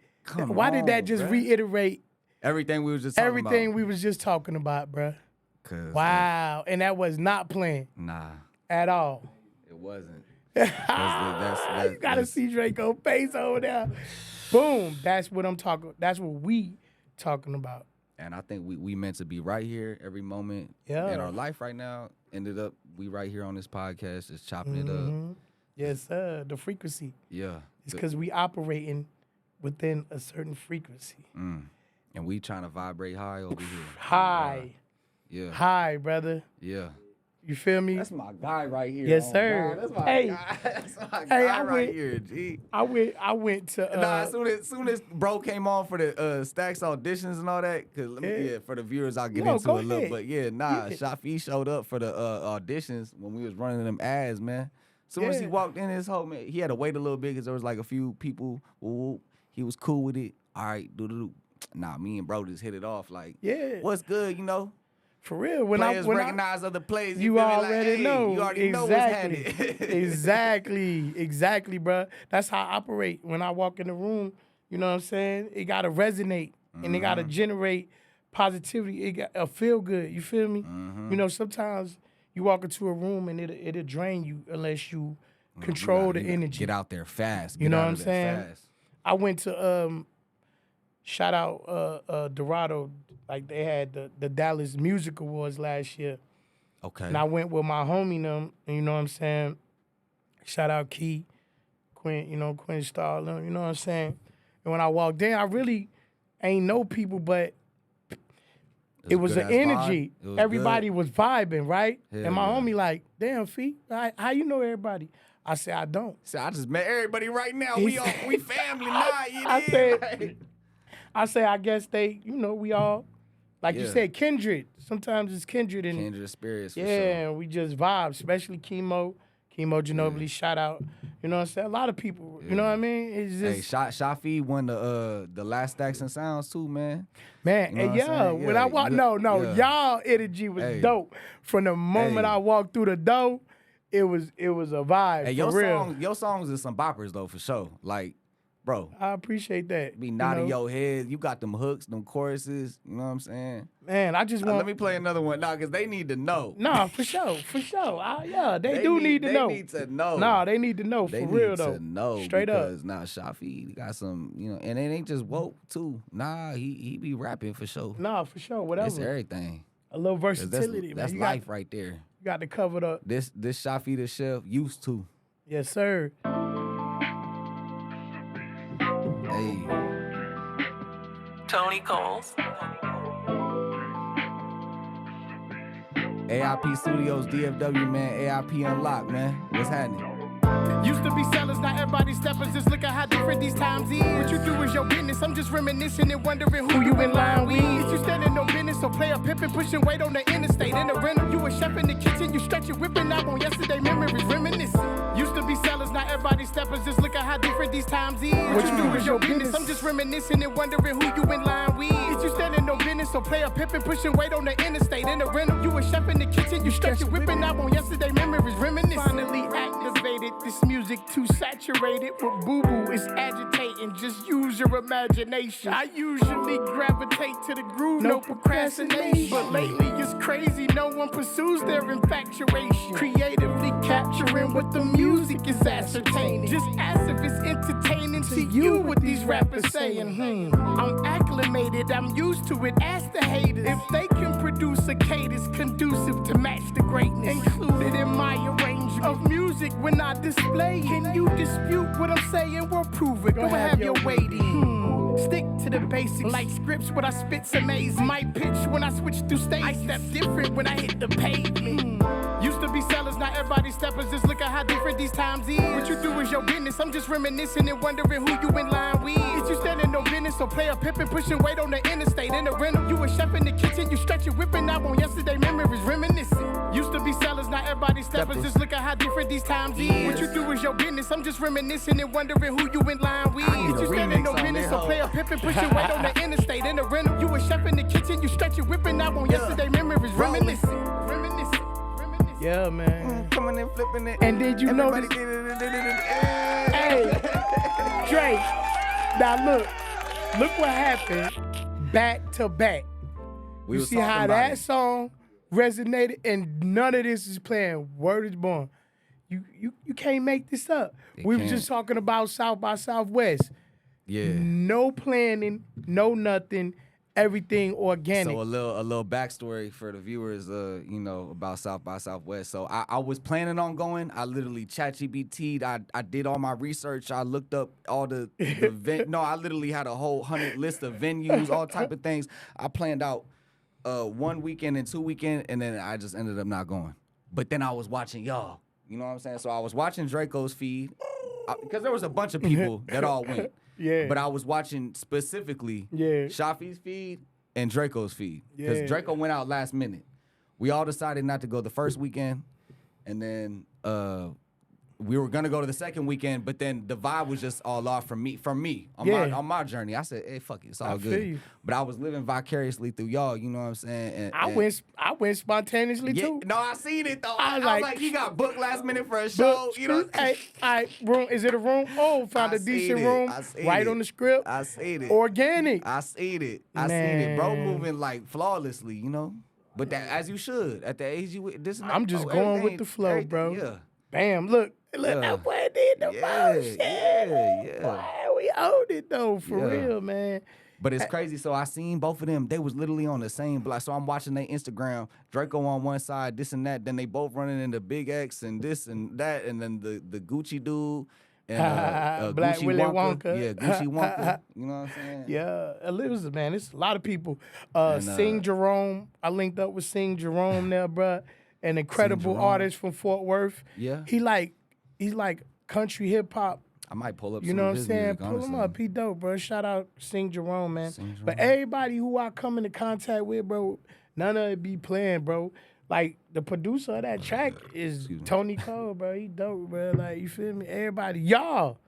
Why did that just bruh. reiterate Everything we was just talking everything about. we was just talking about, bruh? 'Cause, Wow. And that was not planned Nah, at all. it wasn't. You gotta see Draco face over there. Boom. That's what I'm talking. That's what we talking about. And I think we meant to be right here every moment in our life right now. Ended up we right here on this podcast just chopping it up. Yes, sir. The frequency. Yeah. It's because we operating within a certain frequency. And we trying to vibrate high over here. High. Yeah. High, brother. Yeah. You feel me? That's my guy right here. Yes, oh sir. God. That's my Hey. guy. That's my Hey, guy I right went- here, G. I went to Nah, soon as bro came on for the Stacks auditions and all that, cause Yeah. for the viewers I'll get No, into go it a little, ahead. but yeah, Shafi showed up for the auditions when we was running them ads, man. Soon as he Yeah. walked in his home, man, he had to wait a little bit because there was like a few people. Woo, he was cool with it. All right, do. Nah, me and bro just hit it off like, Yeah. what's good, you know? For real. When Players when recognize other plays. you feel me? already like, hey, know. You already know what's happening. Exactly, bro. That's how I operate when I walk in the room. You know what I'm saying? It gotta resonate and it gotta generate positivity. It got feel good. You feel me? You know, sometimes you walk into a room and it'll drain you unless you control the energy. Get out there fast. You know Get what out I'm of there saying? fast. I went to shout out Dorado, like they had the Dallas Music Awards last year. Okay. And I went with my homie them, and you know what I'm saying? Shout out Key, Quinn Starler, you know what I'm saying? And when I walked in, I really ain't know people, but it was an energy. Everybody was vibing, right? Hell and my yeah. homie like, damn, Fee, how you know everybody? I said, I don't. So I just met everybody right now. We family now. I said, I guess they, we all, like you Yeah. said, kindred. Sometimes it's kindred. And Kindred spirits, for yeah, sure. and we just vibe, especially Chemo Ginobili, shout out. You know what I'm saying? A lot of people, you know what I mean? It's Hey, just, Shafi won the Last Stacks and Sounds too, man. man, You know and what I'm saying? when Yeah, I walk, yeah. y'all energy was Hey. dope. From the moment Hey. I walked through the door, it was a vibe, Hey, for real. your songs is some boppers though, for sure. Like, bro, I appreciate that. be you nodding know? your head. You got them hooks, them choruses. You know what I'm saying? Man, I just want. Let me play another one now, because they need to know. Nah, for sure. Yeah, they do need to know. They need to know. Nah, they need to know, They for real need though. to know, Straight up. because now Shafi got some, and it ain't just woke too. Nah, he be rapping for sure. Nah, for sure. It's Whatever. everything. A little 'Cause versatility, man. That's You life right there. got to cover the. This Shafi the Chef used to. Yes, sir. Hey. Tony Coles. AIP Studios, DFW, man. AIP Unlocked, man. What's happening? Used to be sellers, now everybody steppers. Just look at how different these times is. What you do is your business. I'm just reminiscing and wondering who you in line with. Is you standing on business or play a pimpin', pushing weight on the interstate? In the rental, you a chef in the kitchen, you stretch your whipping out on yesterday memories, reminiscing. Used to be sellers, now everybody steppers. Just look at how different these times is. What you do is your business. I'm just reminiscing and wondering who you in line with. Is you standing on business or play a pimpin', pushing weight on the interstate? In the rental, you a chef in the kitchen, you stretch your whipping out on yesterday memories, reminiscing. Finally activated this music too saturated with boo-boo. It's agitating, just use your imagination. I usually gravitate to the groove, no procrastination. But lately it's crazy, no one pursues their infatuation. Creatively capturing what the music is ascertaining. Just as if it's entertaining to you what these rappers saying. I'm acclimated, I'm used to it, ask the haters. If they can produce a cadence conducive to match the greatness included in my arrangement of music when I display. Can you dispute what I'm saying? We'll prove it. Go have your waiting. Stick to the basics. Like scripts, what I spit's amazing. My pitch when I switch through stage. I step different when I hit the pavement. Used to be sellers, now everybody steppers. Just look at how different these times is. What you do is your business. I'm just reminiscing and wondering who you in line with. Is you standing on business or play a pimpin', pushing weight on the interstate? In the rental, you a chef in the kitchen, you stretch your whipping out on yesterday memories, reminiscing. Used to be sellers, now everybody steppers. Just look at how different these times is. What you do is your business. I'm just reminiscing and wondering who you in line with. Is you standing on business or play a pimpin', pushing weight on the interstate? In the rental, you a chef in the kitchen, you stretch your whipping out on yesterday memories, reminiscing. Yeah, man. Coming and flipping it. And did you notice? Hey, Drake. Now look what happened back to back. We You was see talking how about that it. song resonated, and none of this is playing. Word is born. You can't make this up. We were can't. just talking about South by Southwest. Yeah. No planning, no nothing, everything organic. So a little backstory for the viewers, about South by Southwest. So I was planning on going. I literally ChatGPT'd. I did all my research. I looked up all the I literally had a whole 100 list of venues, all type of things. I planned out 1 weekend and 2 weekend, and then I just ended up not going. But then I was watching y'all. You know what I'm saying? So I was watching Draco's feed because there was a bunch of people that all went. Yeah. But I was watching specifically Shafi's feed and Draco's feed. Because Yeah. Draco went out last minute. We all decided not to go the first weekend. And then we were gonna go to the second weekend, but then the vibe was just all off from me on my journey. I said, hey, fuck it, it's all feel good. you. But I was living vicariously through y'all, you know what I'm saying? And, I went spontaneously too. No, I seen it though. I I was was like, like, he got booked last minute for a show, you know. Hey, all right, room. Is it a room? Oh, found I a decent seen it. room I seen right it. on the script. I seen it. Organic. I seen it. I seen it. Bro Man. moving like flawlessly, you know. But that as you should at the age you this and that. I'm just going with the flow, bro. Yeah. Bam, look, Yeah. that boy did the most. Yeah. Boy, we owned it though, for Yeah. real, man. But it's crazy. So I seen both of them. They was literally on the same block. So I'm watching their Instagram. Draco on one side, this and that. Then they both running into Big X and this and that. And then the Gucci dude and Black Gucci Willy Wonka. Wonka. Yeah, Gucci Wonka. You know what I'm saying? Yeah, listen, man, it's a lot of people. And, Sing Jerome, I linked up with Sing Jerome there, bruh. An incredible Jerome. artist from Fort Worth. Yeah. He's like country hip hop. I might pull up You some know of what I'm his saying? music, Pull him honestly. up. He dope, bro. Shout out Sing Jerome, man. Sing But Jerome. everybody who I come into contact with, bro, none of it be playing, bro. Like, the producer of that track is Excuse me. Tony Cole, bro. He dope, bro. Like, you feel me? Everybody, y'all.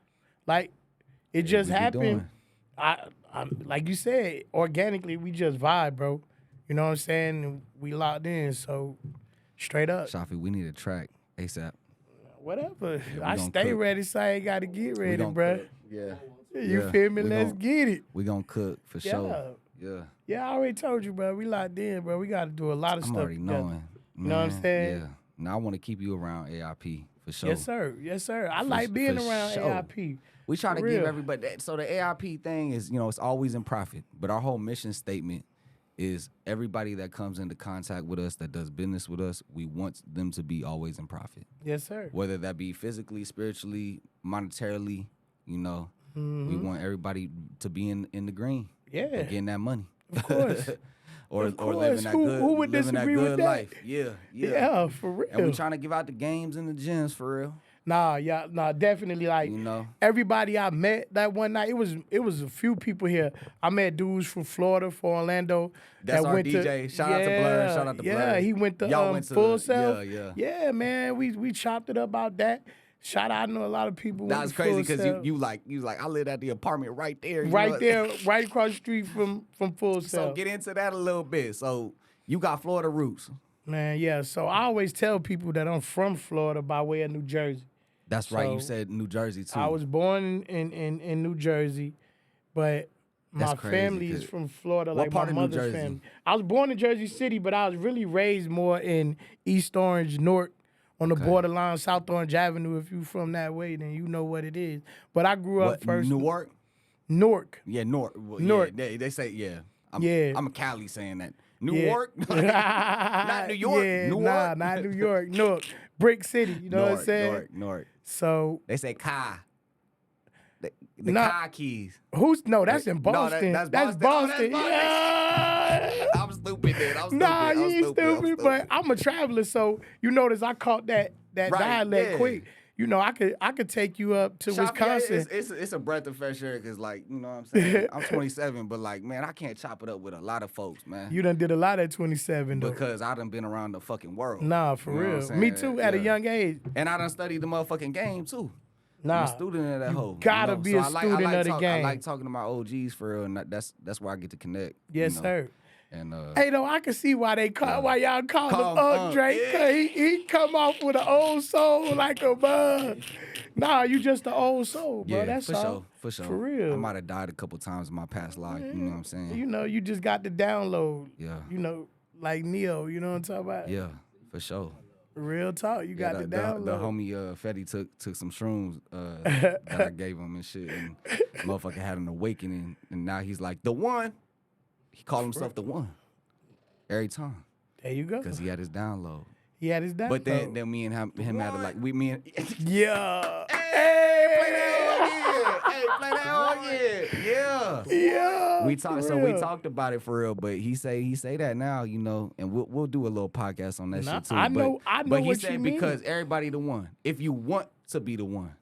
Like, it just we be happened. doing. I like you said, organically, we just vibe, bro. You know what I'm saying? And we locked in, so straight up. Shafi, we need a track ASAP. Whatever. we I gonna stay cook. ready, so I ain't got to get We ready, gon' bro. cook. Yeah. You Yeah. feel me? We Let's gon- get it. We gonna cook for sure. Yeah. Yeah, I already told you, bro. We locked in, bro. We got to do a lot of I'm stuff already together. knowing. You know what I'm man. saying? Yeah. Now I want to keep you around AIP for sure. Yes, sir. Yes, sir. I like being for around sure. AIP. We try to For give real. everybody that. So the AIP thing is, it's always in profit. But our whole mission statement is everybody that comes into contact with us, that does business with us, we want them to be always in profit. Yes, sir. Whether that be physically, spiritually, monetarily, we want everybody to be in the green. Yeah. For getting that money. Of course. or Of course. living that Who- good, who would living that disagree with good that? life. Yeah. Yeah, for real. And we trying to give out the games and the gyms for real. Nah, definitely. Like everybody I met that one night, it was a few people here. I met dudes from Florida, from Orlando. That's that our went DJ. To, Shout out to Blur. Shout out to Blur. Yeah, he went to Y'all went to Full the- Self. yeah. Yeah, man. We chopped it up about that. Shout out, I know a lot of people. That went was to crazy Full because Self. you was like, I live at the apartment right there. you right know? there, right across the street from Full So Self. get into that a little bit. So you got Florida roots. Man, yeah. So I always tell people that I'm from Florida by way of New Jersey. That's right. You So, said New Jersey too. I was born in New Jersey, but my That's crazy, family is 'cause- from Florida, What like part my of New mother's Jersey? family. I was born in Jersey City, but I was really raised more in East Orange, Newark, on the borderline, South Orange Avenue. If you from that way, then you know what it is. But I grew up What, first. Newark? Newark. Yeah, Newark. Well, Newark. Yeah, they say yeah. Yeah. I'm a Cali saying that. Yeah. Newark? Not New York. Yeah, Newark. nah, not New York. Newark. Brick City, you know what I'm saying? Newark. So They say Kai. The Nah. Kai keys. that's in No, Boston. that's That's Boston. Boston. Oh, that's Yeah. I'm stupid, then. I'm stupid. Nah, I'm you ain't stupid. stupid, but I'm a traveler, so you notice I caught that Right, dialect yeah. quick. You know, I could take you up to Shafi, Wisconsin. It's a breath of fresh air because, like, you know what I'm saying? I'm 27, but, like, man, I can't chop it up with a lot of folks, man. You done did a lot at 27, though. Because I done been around the fucking world. Nah, for You know what real. I'm Me saying? too, at a Yeah. young age. And I done studied the motherfucking game, too. I'm Nah, a student of that hoe. gotta you know? be So a I like student of the I game. like talking to my OGs for real, and that's where I get to connect. yes, you know? sir. And Hey, though, I can see why why y'all call Call him him Unc Unc, Drake. yeah. 'Cause he come off with an old soul like a bug. Nah, you just an old soul, bro. yeah, That's for all. sure, for sure. For real. I might have died a couple times in my past life. You know what I'm saying? You know, you just got the download. Yeah. You know, like Neo. You know what I'm talking about? Yeah, for sure. Real talk. You got the download. The homie Fetty took some shrooms that I gave him and shit, and motherfucker had an awakening, and now he's like the one. He called himself the one every time There you go. because he had his download. He had his download. But then me and him had to like me and yeah. play that again. Hey, play that again. Yeah. Yeah. We for talked, so we real. talked about it for real. But he say that now, you know, and we'll do a little podcast on that Nah, shit too. I but, know But he what said you mean. because everybody the one. If you want to be the one,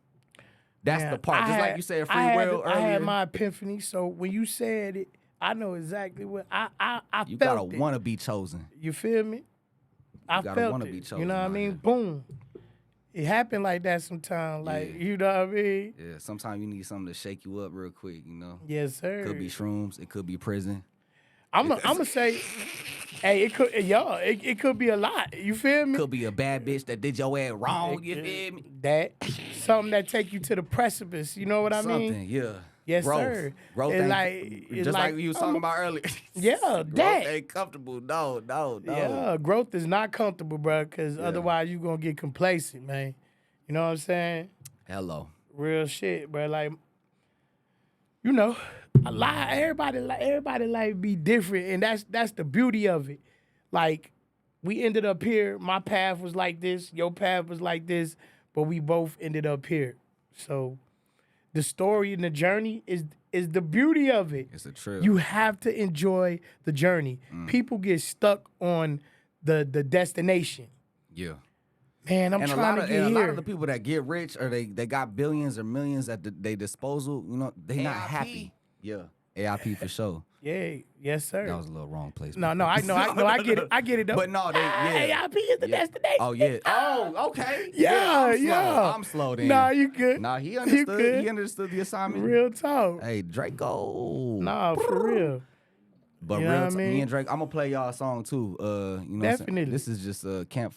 that's Yeah, the part. I Just like had- you said, free I had will I had earlier. my epiphany. So when you said it, I know exactly what I You felt gotta it. want to be chosen. You feel me? I gotta felt wanna it. be You chosen know what I out mean? here. Boom. It happen like that sometimes. Like, Yeah. you know what I mean? Yeah, sometimes you need something to shake you up real quick, you know. Yes, sir. Could be shrooms, it could be prison. I'm gonna say, hey, it could be a lot. You feel me? Could be a bad bitch that did your ass wrong, you feel me? That something that take you to the precipice. You know what I mean? Something, yeah. Yes, Growth. sir. Growth It's ain't, it's just like you was talking about earlier. Yeah, Growth that. ain't comfortable. No. Yeah, growth is not comfortable, bro. Because otherwise you gonna get complacent, man. You know what I'm saying? Hello. Real shit, bro. Like, you know, everybody like be different, and that's the beauty of it. Like, we ended up here. My path was like this. Your path was like this, but we both ended up here. So, the story and the journey is the beauty of it. It's a trip. You have to enjoy the journey. People get stuck on the destination. Yeah. Man, I'm trying to get and here. a lot of the people that get rich or they got billions or millions at their disposal, you know, they not happy. Yeah. AIP for sure. Yeah, yes, sir. That was a little wrong place. No, I get it. I get it though. But no, AIP is the destination. Oh yeah. Oh, okay. Yeah. I'm slow then. Nah, you good. Nah, he You understood. good. He understood the assignment. Real talk. Hey, Draco. Nah, for real. But You know real what I mean? me and Drake, I'm gonna play y'all a song too. You know what I'm saying? Definitely. This is just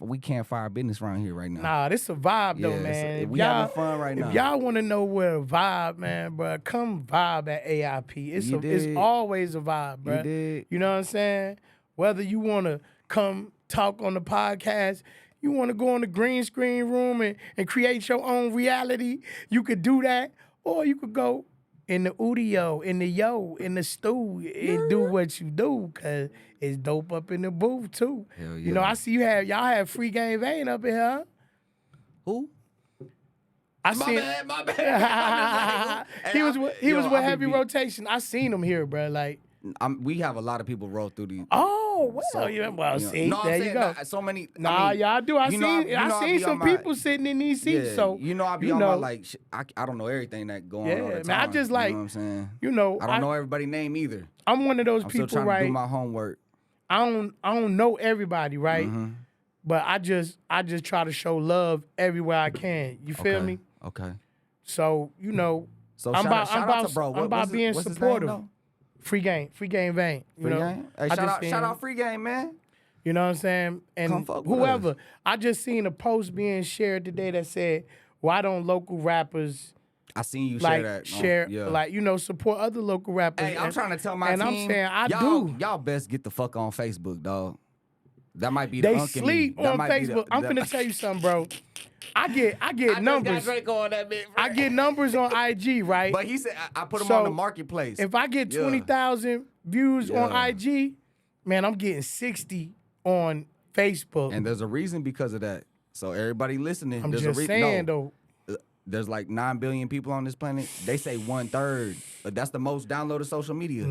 we can't fire business around here right now. Nah, this a vibe though, Yeah, man. we having fun right now. If y'all want to know where a vibe, man, bro, come vibe at AIP. It's You it's dig? always a vibe, bro. dig? You know what I'm saying? Whether you want to come talk on the podcast, you want to go in the green screen room and create your own reality, you could do that, or you could go in the audio, in the stew, and do what you do, cause it's dope up in the booth too. Hell You know, yeah. I see y'all have Free Game Vein up in here. Who? I My seen bad. he was with I heavy be- rotation. I seen him here, bro. Like, we have a lot of people roll through these. oh well, So, see, you know, I'm there you saying, go. so many. Nah, y'all do. I you know, seen you know I seen be some on my- people sitting in these seats. Yeah, So you know I be you on know, my like. I don't know everything that going on all the Yeah, time. man, I just like, You know what I'm saying? you know, I don't know everybody's name either. I'm one of those I'm people, still trying right? to do my homework. I don't know everybody, right? Mm-hmm. But I just try to show love everywhere I can. You feel Okay. me? Okay. So you know, So I'm shout out to bro. I'm about being what's his name, supportive. though? Free game vein. You Free know, game. Hey, I shout just out, seen- shout out, free game, man. You know what I'm saying? Come And fuck with whoever. us. I just seen a post being shared today that said, "Why don't local rappers I seen you like share that. Yeah. like support other local rappers?" Hey, I'm And- trying to tell my and team. I'm saying I y'all, do. Y'all best get the fuck on Facebook, dog. That might be the They unk in me. sleep That on might be the- Facebook. I'm that- finna tell you something, bro. I get numbers. on that bitch, I get numbers on IG, right? But he said I put him So, on the marketplace. If I get Yeah. 20,000 views on Yeah. IG, man, I'm getting 60 on Facebook. And there's a reason because of that. So everybody listening, I'm there's just a saying no, though. There's like 9 billion people on this planet. They say 1/3. That's the most downloaded social media.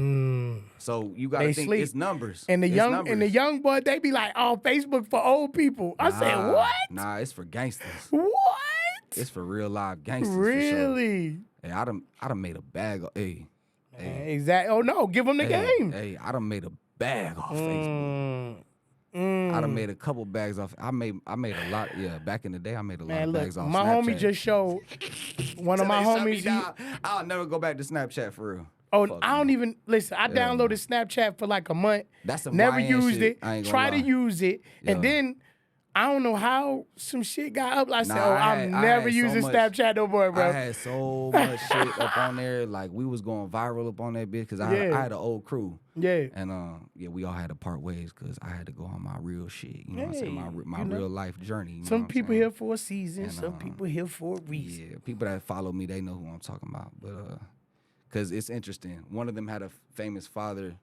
So you gotta They think sleep. it's numbers. And the It's young numbers. boy, they be like, "Oh, Facebook for old people." I said, Nah, "What? Nah, it's for gangsters. What? It's for real live gangsters. For sure. Really?" Hey, I done made a bag of Exactly. Oh no, give them the game. Hey, I done made a bag off Facebook. I done made a couple bags off. I made a lot. Yeah, back in the day, I made a lot Man, of look, bags off my Snapchat. homie just showed one of my Till they shut me homies. down. I'll never go back to Snapchat for real. Oh, Fuck I don't no. even listen. I downloaded Snapchat for like a month. That's some never YN used shit. it. I ain't gonna Try to lie. use it, and Yeah. then I don't know how some shit got up. I said, Nah, "Oh, I I'm had never so using much- Snapchat no more, bro." I had so much shit up on there. Like we was going viral up on that bitch because I Yeah. had an old crew. Yeah. And yeah, we all had to part ways because I had to go on my real shit. You know what I'm saying? My Hey, you know. real life journey. You know Some what I'm people saying? here for a season. And, some people here for a reason. Yeah, people that follow me, they know who I'm talking about. But because it's interesting. One of them had a famous father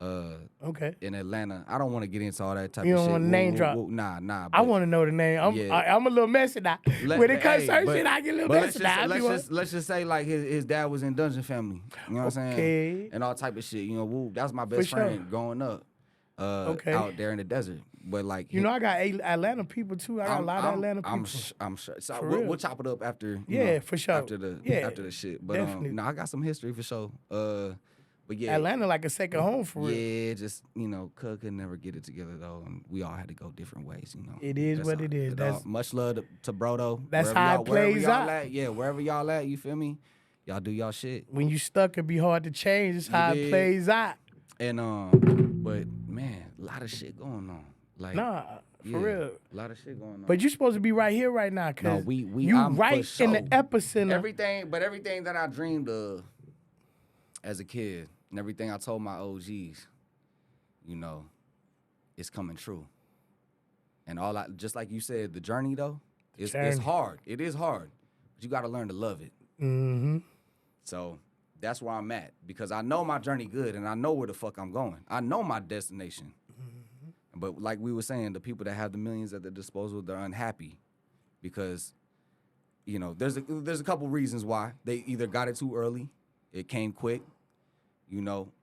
Okay. in Atlanta. I don't want to get into all that type You of don't shit. wanna name drop? Nah. I but want to know the name. Yeah. I'm a little messy now. When it comes to certain shit, I get a little but messy now. let's just say like his dad was in Dungeon Family. You know what I'm Okay. saying? And all type of shit. You know, that was my best For sure. friend growing up. Okay. Out there in the desert. But like You know, I got Atlanta people too. I got a lot of Atlanta people. I'm sure. So For we'll real. chop it up after. Yeah, for sure. After the Yeah, after the shit. But definitely. no, I got some history for sure. But yeah, Atlanta like a second home for real. yeah, just Cuz could never get it together though, and we all had to go different ways. It is That's what how- it is. all- much love to bro though. That's Wherever how y'all- it plays wherever y'all out. At, yeah, wherever y'all at, you feel me? Y'all do y'all shit. When you stuck, it be hard to change. It's how it did. plays out. And but man, a lot of shit going on. Like Nah, for yeah, real. a lot of shit going on. But you supposed to be right here right now, cause No, we you I'm right for in the sure. epicenter. Everything that I dreamed of as a kid and everything I told my OGs, it's coming true. And just like you said, the journey though, it's hard. It is hard, but you got to learn to love it. Mm-hmm. So that's where I'm at because I know my journey good and I know where the fuck I'm going. I know my destination. Mm-hmm. But like we were saying, the people that have the millions at their disposal, they're unhappy because, there's a couple reasons why. They either got it too early, it came quick,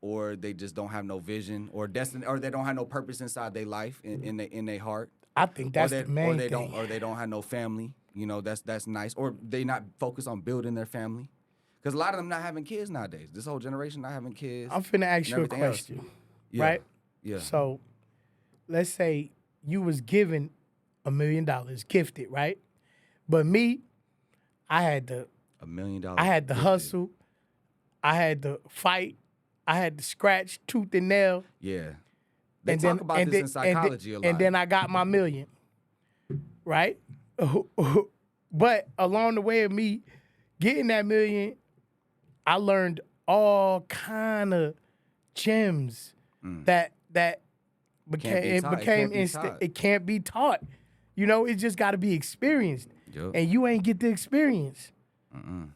or they just don't have no vision or destiny, or they don't have no purpose inside their life in their heart. I think that's the main thing. Or they don't have no family. That's nice. Or they not focused on building their family. Because a lot of them not having kids nowadays. This whole generation not having kids. I'm finna ask you a question, right? Yeah. So, let's say you was given $1 million, gifted, right? But me, I had to $1 million. I had to hustle. I had to fight. I had to scratch tooth and nail. Yeah. They talk about this in psychology a lot. And then I got my $1 million, right? But along the way of me getting that $1 million, I learned all kind of gems that became instant. It can't be taught. It just got to be experienced, and you ain't get the experience.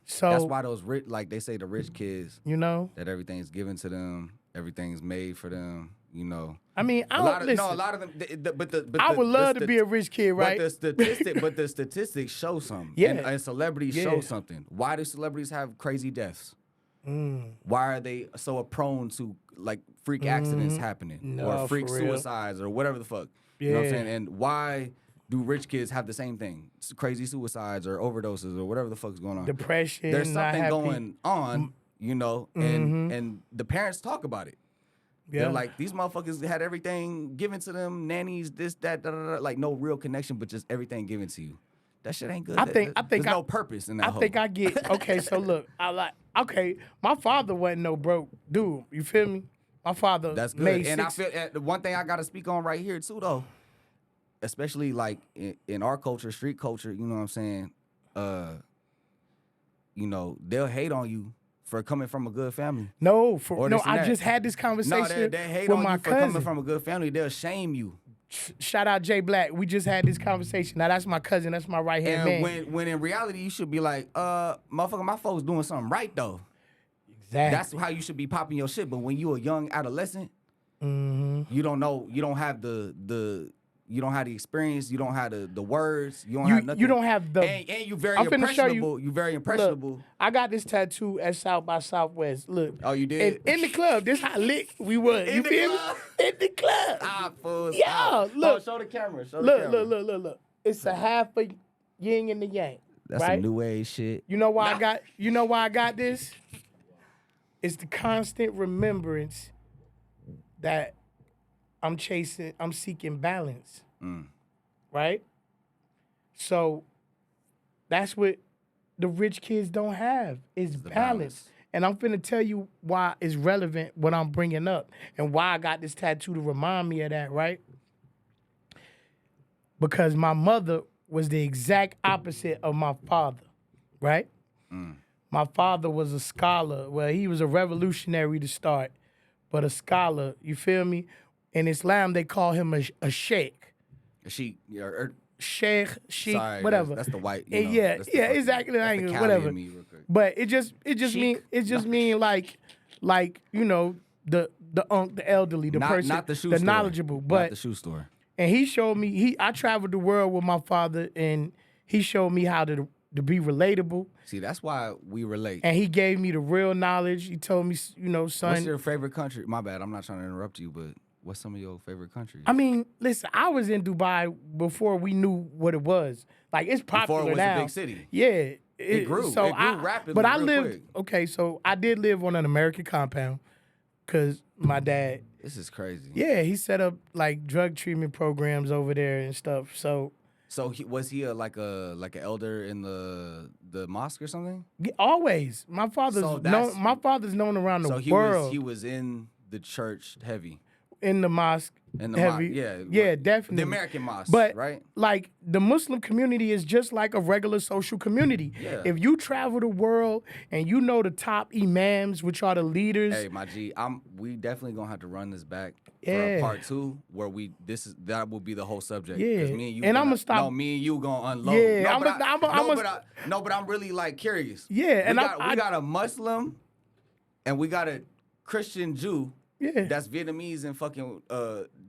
So that's why those rich, like they say, the rich kids, that everything's given to them, everything's made for them. I mean, I don't listen. No, a lot of them. But I would love to be a rich kid, right? But the statistics show something. Yeah. And celebrities show something. Why do celebrities have crazy deaths? Why are they so prone to like freak accidents happening or freak suicides or whatever the fuck? Yeah. You know what I'm saying? And why do rich kids have the same thing? Crazy suicides or overdoses or whatever the fuck's going on. Depression. There's not something happy. going on, and the parents talk about it. Yeah. They're like, these motherfuckers had everything given to them, nannies, this, that, da, da, da, like no real connection, but just everything given to you. That shit ain't good. I think there's no purpose in that. I think I get okay. So look, my father wasn't no broke dude. You feel me? My father. That's good. Made and I feel the one thing I got to speak on right here too, though, especially like in our culture, street culture. You know what I'm saying? They'll hate on you for coming from a good family. No, I that. just had this conversation they hate with on my you for cousin. coming from a good family. They'll shame you. Shout out Jay Black. We just had this conversation. Now that's my cousin. That's my right hand man. And when in reality you should be like, motherfucker, my folks doing something right though. Exactly. That's how you should be popping your shit. But when you a young adolescent, you don't know. You don't have you don't have the experience. You don't have the words. You don't have nothing. You don't have the. And you very I'm finna show impressionable. You very impressionable. Look, I got this tattoo at South by Southwest. Look. Oh, you did? In the club. This how lit we was. You feel me? In the club. Ah, fools. Yeah, look. Show the camera. Look. It's a half a yin and the yang. That's right? some new age shit. You know why I got this? It's the constant remembrance that I'm seeking balance. Right? So that's what the rich kids don't have is balance. And I'm finna tell you why it's relevant what I'm bringing up and why I got this tattoo to remind me of that, right? Because my mother was the exact opposite of my father, right? My father was a scholar. Well, he was a revolutionary to start, but a scholar, you feel me? In Islam, they call him a sheikh. A sheik, sheikh, sorry, whatever. That's the white. Yeah, exactly. Whatever. But it just mean like the elderly, the person, not the shoe the store. knowledgeable. But not the shoe store. And he showed me. I traveled the world with my father, and he showed me how to be relatable. See, that's why we relate. And he gave me the real knowledge. He told me, son. What's your favorite country? My bad. I'm not trying to interrupt you, but what's some of your favorite countries? I mean, listen, I was in Dubai before we knew what it was. Like, it's popular before it was now. a big city. Yeah. It grew. So it grew rapidly. But I real lived, quick. okay, so I did live on an American compound. because my dad, This is crazy. yeah, he set up like drug treatment programs over there and stuff. So Was he like an elder in the mosque or something? always, my father's So that's- known around the So world he was in the church heavy. in the mosque. In the heavy, yeah, definitely. The American mosque, But right? like the Muslim community is just like a regular social community. Yeah. If you travel the world and you know the top imams, which are the leaders, Hey, my G, we definitely gonna have to run this back for Yeah. a part 2 where that will be the whole subject. 'Cause Yeah. me and you. And I'ma stop- No, me and you gonna unload. Yeah, No, but I'm really like curious. Yeah, and we got a Muslim, and we got a Christian Jew. Yeah. That's Vietnamese and fucking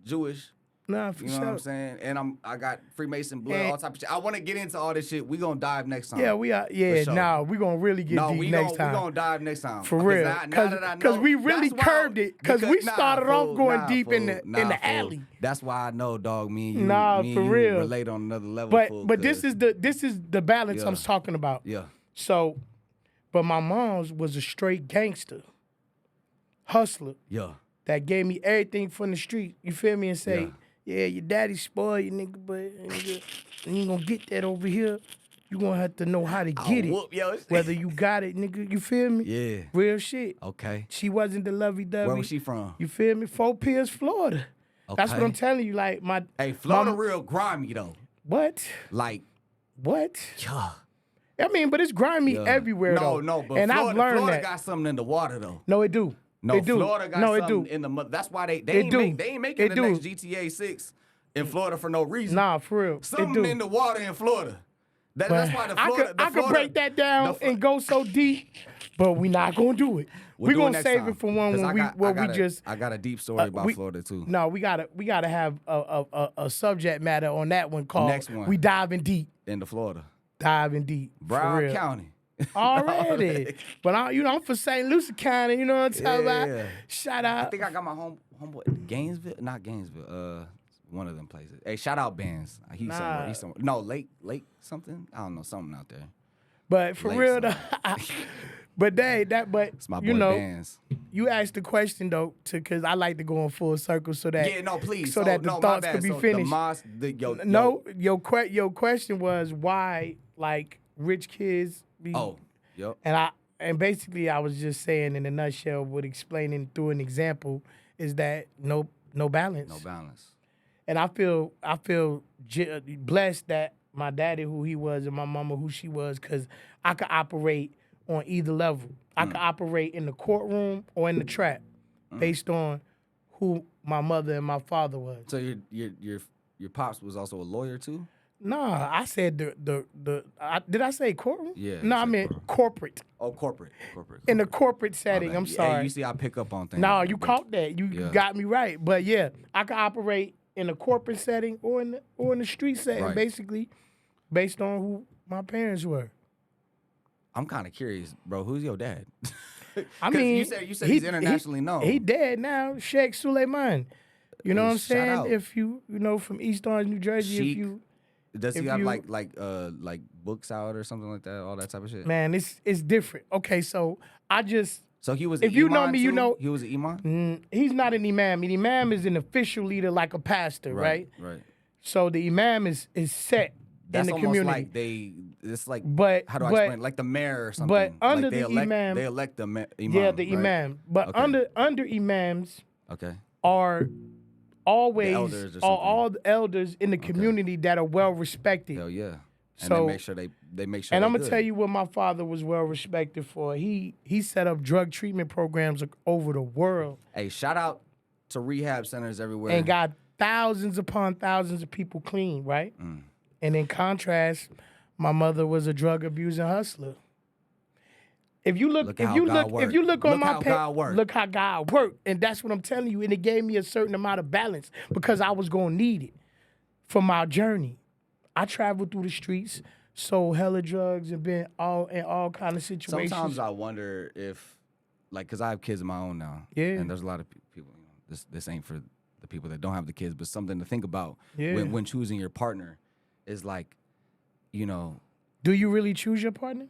Jewish. nah, for You know sure. what I'm saying? And I got Freemason blood, And- all type of shit. I want to get into all this shit. We gonna dive next time. Yeah, we are. Yeah, sure. nah, we gonna really get deep next time. We gonna dive next time. For Because real, now that I because know- we really that's why- curbed it. Because we started off going deep in fool. the Fool. alley. That's why I know, dog. Me and you, Nah, me for and you real. relate on another level. But fool, but this 'cause- is the balance Yeah. I'm talking about. yeah. So, but my mom's was a straight gangster, hustler Yeah. that gave me everything from the street. You feel me? And say, yeah, your daddy spoiled you, nigga, but nigga, you ain't gonna get that over here. You gonna have to know how to get it. Whoop, yo. Whether you got it, nigga. You feel me? Yeah. Real shit. Okay. She wasn't the lovey-dovey. Where was she from? You feel me? Fort Pierce, Florida. That's what Okay. I'm telling you. Like my Hey, Florida my- real grimy though. What? Like, What? yeah. I mean, but it's grimy Yeah. everywhere though. No, but and Florida, I've learned Florida that. got something in the water though. No, it do. No, it do. Florida got no, it something do. in the that's why they It ain't do. they ain't making It the do. next GTA 6 in Florida for no reason. Nah, for real. It Something do. in the water in Florida. But That's why the Florida. I could break that down and go so deep, but we not gonna do it. We'll We're do it gonna next save time. it for one 'Cause when I got a deep story about we- Florida too. No, we gotta have a subject matter on that one called Next one. We Diving Deep. In the Florida, Diving deep. for Broward real. County. Already. But I'm for St. Lucie County, you know what I'm talking Yeah. about? Shout I out. think I got my homeboy Gainesville, not Gainesville. One of them places. Hey, shout out Bands. He's somewhere. He's somewhere. No, Lake something. I don't know, something out there. But for Late real though. something. But It's my boy you know, Bands. you asked the question though, because I like to go in full circle so that Yeah, no, please. so that the no, my thoughts bad. could be So finished. The mosque, No, your question was why like rich kids be Oh, yep. and basically I was just saying in a nutshell, with explaining through an example, is that no balance. No balance. And I feel blessed that my daddy who he was and my mama who she was, because I could operate on either level. I could operate in the courtroom or in the trap, based on who my mother and my father was. So your pops was also a lawyer too? Nah, I said did I say courtroom? Yeah, No, you I said meant corporate. Oh, corporate. In the corporate My setting. bad. I'm Hey, sorry. you see, I pick up on things. No, you caught that. You Yeah. got me right. But yeah, I could operate in a corporate setting or in the street setting, Right. basically, based on who my parents were. I'm kind of curious, bro. Who's your dad? I 'Cause mean, you said he's internationally known. He dead now, Sheikh Suleiman. You know what I'm Shout saying? out. If you know from East Orange, New Jersey, Sheik. if you Does he if have you- like books out or something like that? All that type of shit. man, it's different. Okay, so I just So he was. If an you know imam me, you too? know- he was an imam. he's not an imam. An imam is an official leader, like a pastor, right? Right. So the imam is set That's in the almost community. like it's like. But- how do I but- explain? Like the mayor or something. but under like they the elect, imam- they elect the imam. Yeah, the right? imam. But Okay. under imams Okay. are always The elders or are something. all the elders in the community that are well respected. Hell yeah. And So- they make sure they make sure. And they're I'm gonna good. tell you what my father was well respected for. He set up drug treatment programs over the world Hey, shout out to rehab centers everywhere. and got thousands upon thousands of people clean, right? Mm. And in contrast, my mother was a drug abusing hustler. If you look, Look if how you God look, if worked. you look on Look my how God worked. look how God worked, and that's what I'm telling you. And it gave me a certain amount of balance because I was gonna need it for my journey. I traveled through the streets, sold hella drugs, and been in all kind of situations. Sometimes I wonder if, like, because I have kids of my own now. Yeah. And there's a lot of people, you know, this ain't for the people that don't have the kids, but something to think about Yeah. when choosing your partner is like, you know, Do you really choose your partner?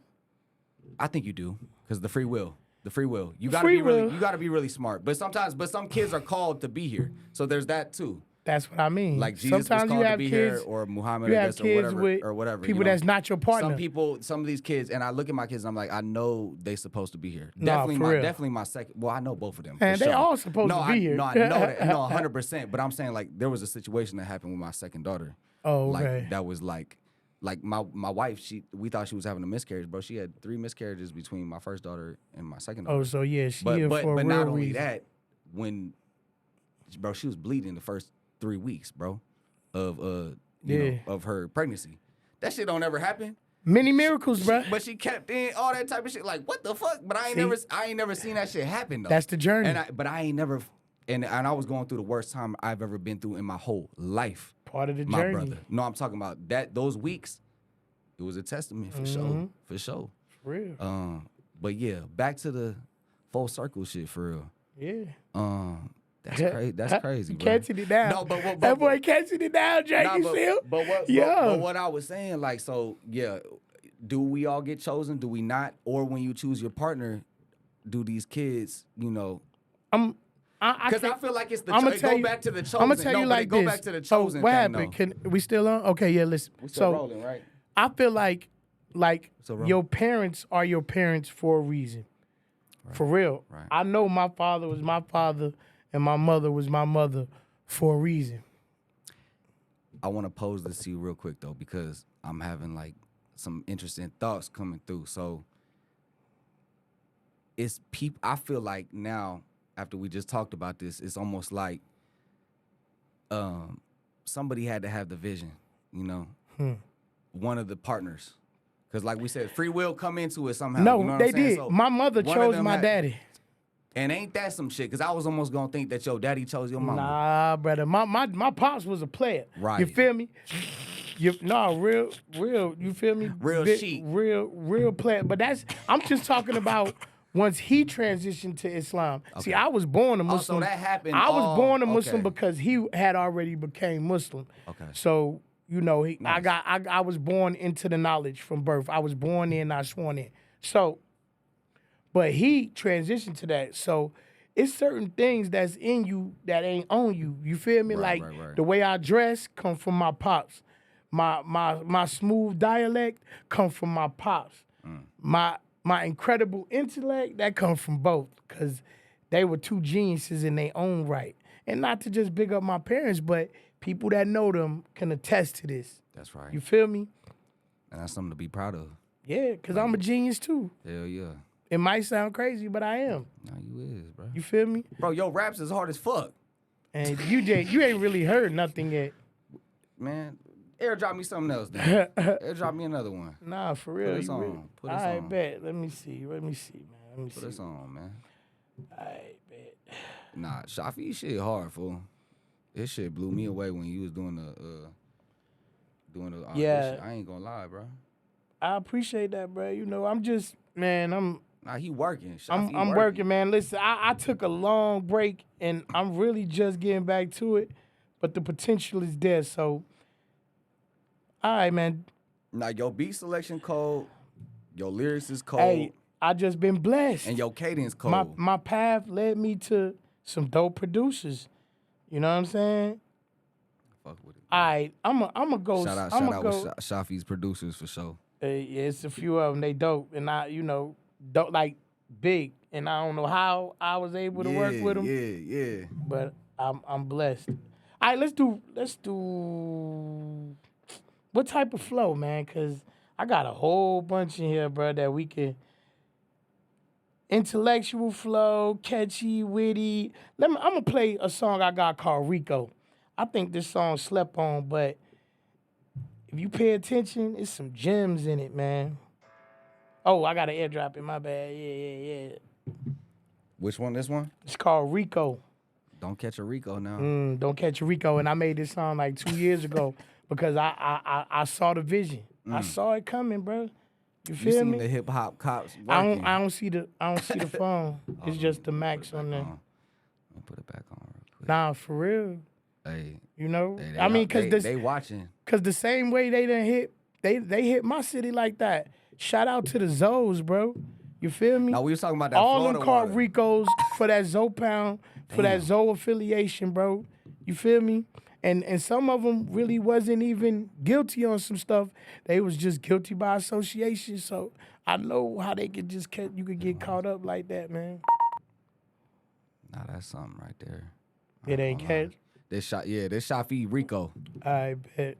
I think you do because the free will. The free will. You gotta Free be really. will. You gotta be really smart. But some kids are called to be here. So there's that too. That's what I mean. Like Jesus Sometimes was called you have to be kids, here, or Muhammad, you I have guess, kids with or whatever. people you know? that's not your partner. Some of these kids, and I look at my kids, and I'm like, I know they supposed to be here. Nah, for real. Definitely my second. Well, I know both of them. And for they sure. all supposed to be here. No, I know that. No, 100%. But I'm saying like there was a situation that happened with my second daughter. Oh, okay. Like that was like my wife. We thought she was having a miscarriage, bro. She had 3 miscarriages between my first daughter and my second daughter. Oh, so yeah, she but here but, for a but real not only reason. that, when bro, she was bleeding the first 3 weeks, bro, of you know, of her pregnancy. That shit don't ever happen. Many miracles, bro. But she kept in all that type of shit. Like, what the fuck? But I ain't never seen that shit happen though. That's the journey. But I ain't never. And I was going through the worst time I've ever been through in my whole life. Part of the my journey. brother. No, I'm talking about those weeks. It was a testament for sure. For sure. For real. But yeah, back to the full circle shit for real. Yeah. That's crazy. That's crazy, bro. Catching it down. No, but that boy catching it down, Drake. Nah, You see him? but what I was saying, like, so yeah, do we all get chosen? Do we not? Or when you choose your partner, do these kids, you know? Because I feel like it's the. Go back to the chosen. I'm gonna tell you like go this. back to the chosen. What thing, happened? though. Can we still on? Okay, yeah. Listen. We still rolling, right? I feel like So your parents are your parents for a reason. Right. For real. Right. I know my father was my father and my mother was my mother for a reason. I want to pose this to you real quick though, because I'm having like some interesting thoughts coming through. So it's people. I feel like now, after we just talked about this, it's almost like somebody had to have the vision, you know, one of the partners. Because like we said, free will come into it somehow. No, you know what they I'm saying? did. So my mother chose my daddy. And ain't that some shit? Because I was almost going to think that your daddy chose your mama. Nah, brother. My pops was a player. Right. You feel me? Real, you feel me? Real sheep. Real player. But I'm just talking about once he transitioned to Islam. Okay. See, I was born a Muslim. Oh, so that happened. I was born a Muslim okay. because he had already became Muslim. Okay. So, you know, Nice. I was born into the knowledge from birth. I was born in, I sworn in. So, but he transitioned to that. So it's certain things that's in you that ain't on you. You feel me? Right, like right. the way I dress come from my pops. My smooth dialect come from my pops. My incredible intellect, that come from both. Cause they were two geniuses in their own right. And not to just big up my parents, but people that know them can attest to this. That's right. You feel me? And that's something to be proud of. Yeah, cause I'm a genius too. Hell yeah. It might sound crazy, but I am. No, you is, bro. You feel me? Bro, your raps is hard as fuck. And you ain't really heard nothing yet. Man, airdrop me something else then. Airdrop me another one. Nah, for real. Put us you on. really- Put us I on. bet. Let me see, man. Let me Put see. us on, man. I bet. Nah, Shafi shit hard, fool. This shit blew me away when you was doing the Yeah. audition. I ain't gonna lie, bro. I appreciate that, bro. You know, I'm just, man, Nah, he working. Shafi I'm working, man. Listen, I took a long break and I'm really just getting back to it, but the potential is there. So, all right, man. Now, your beat selection cold, your lyrics is cold, Hey, I just been blessed. and your cadence cold. My path led me to some dope producers. You know what I'm saying? Fuck with it. All right, I'm a go. Shout out with Shafi's producers for sure. Yeah, it's a few of them. They dope, and dope like big. And I don't know how I was able to work with them. Yeah. But I'm blessed. All right, let's do. What type of flow, man? Cause I got a whole bunch in here, bro, that we can. Intellectual flow, catchy, witty. I'm gonna play a song I got called Rico. I think this song slept on, but if you pay attention, it's some gems in it, man. Oh, I got an airdrop in my bag. Yeah. Which one? This one? It's called Rico. Don't catch a Rico now. Don't catch a Rico. And I made this song like 2 years ago because I saw the vision. I saw it coming, bro. You You feel seen me? the hip hop cops I working. don't see the phone. It's just the max Put it on back there. on. Let me put it back on real quick. Nah, for real. Hey, You know? they I mean, cause they watching. Cause the same way they done hit, they hit my city like that. Shout out to the Zoes, bro. You feel me? Now we was talking about that all Florida them called water. Ricos for that Zoe pound, for that Zoe affiliation, bro. You feel me? And some of them really wasn't even guilty on some stuff. They was just guilty by association. So I know how they could just you could get caught up like that, man. Nah, that's something right there. It ain't catch. This Shafi Rico. I bet.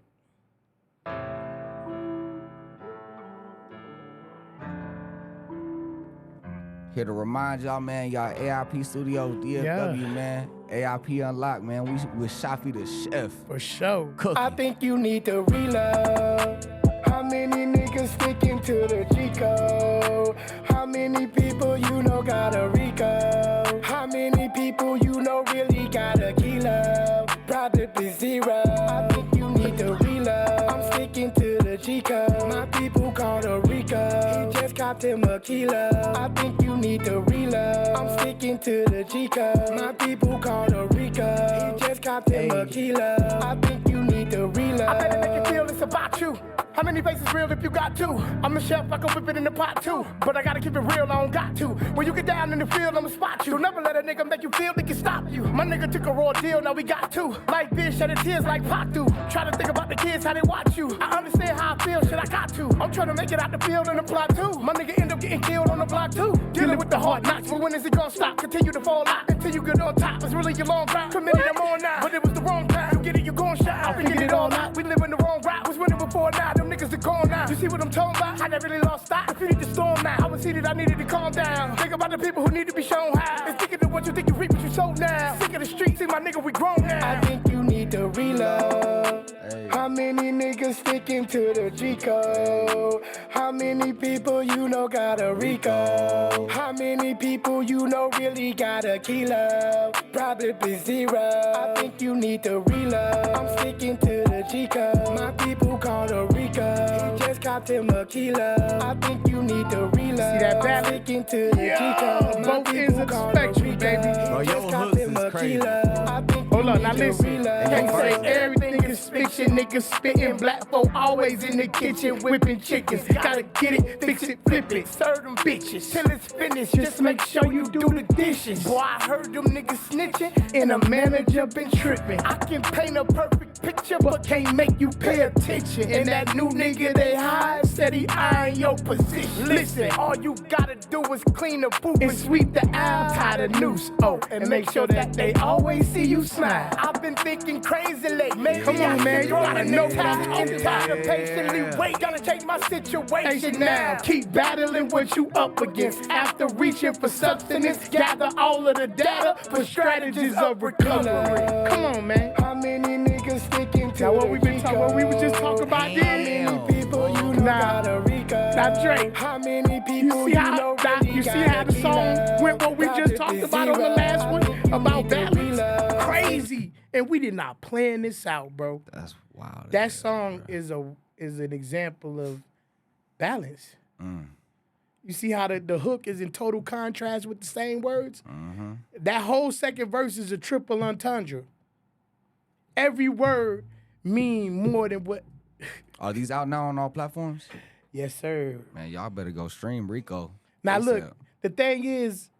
Here to remind y'all, man, y'all AIP Studios, DFW, man. AIP Unlocked, man. We with Shafi the chef. For sure. Cooking. I think you need to reload. How many niggas sticking to the Chico? How many people you know got a Rico? How many people you know really got a kilo? Probably zero. I think you need to reload. I'm sticking to the Chico. My people call a Rico. He just got him a kilo. I think you need to reload. I'm sticking to the Chico. My people call a Rico. He just got him a kilo. I think you need to reload. I better make you feel it's about you. How many faces real if you got two? I'm a chef, I can whip it in the pot too. But I gotta keep it real, I don't got to. When you get down in the field, I'ma spot you. Don't never let a nigga make you feel they can stop you. My nigga took a raw deal, now we got two. Like this, shedding tears like Pac do. Try to think about the kids, how they watch you. I understand how I feel, shit I got to. I'm trying to make it out the field in the plot too. My nigga end up getting killed on the block too. Dealing with the hard knocks, but when is it gonna stop? Continue to fall out until you get on top. It's really your long ride. Committed them on now, but it was the wrong time. You get it, you gon' shine. I figured it all out. We live in the wrong route. Was winning before now, them niggas are gone now. You see what I'm talking about? I never really lost stock. If you need to storm now, I was heated, I needed to calm down. Think about the people who need to be shown how. And thinking of what you think you reap, what you sow now. Sick of the streets, see my nigga, we grown now. I think you need to reload. Hey. How many niggas sticking to the Chico? How many people you know got a Rico? How many people you know really got a kilo? Probably zero. I think you need to reload. I'm sticking to the Chico. My people call a Rico. He just got him a kilo. I think you need to reload. See that balance? I'm sticking to the Chico. My Both ends of the spectrum, baby. Bro, your hooks is crazy. Hold on, now listen. Can't say everything is fiction. Niggas spitting, black folk always in the kitchen whipping chickens. Gotta get it, fix it, flip it, serve them bitches till it's finished. Just make sure you do the dishes. Boy, I heard them niggas snitching, and a manager been tripping. I can paint a perfect picture, but can't make you pay attention. And that new nigga they hired said he eyeing your position. Listen, all you gotta do is clean the booth and sweep the aisle, tie the noose. Oh, and make sure that they always see you smile. I've been thinking crazy lately. Maybe come on, man, you gotta know time. I'm tired of patiently wait. Gotta change my situation now. Keep battling what you up against. After reaching for substance, gather all of the data for strategies of recovery. Come on, man. How many niggas sticking to what we been talking? What we was just talking about then? How many people you know got a Rico? Not Drake. How many people you know really you see how the song went? What we just talked about on the last one about balance. Crazy, and we did not plan this out, bro. That's wild. That song is an example of balance. You see how the hook is in total contrast with the same words? That whole second verse is a triple entendre. Every word mean more than what. Are these out now on all platforms? Yes, sir. Man, y'all better go stream Rico. Now ASAP. look, the thing is,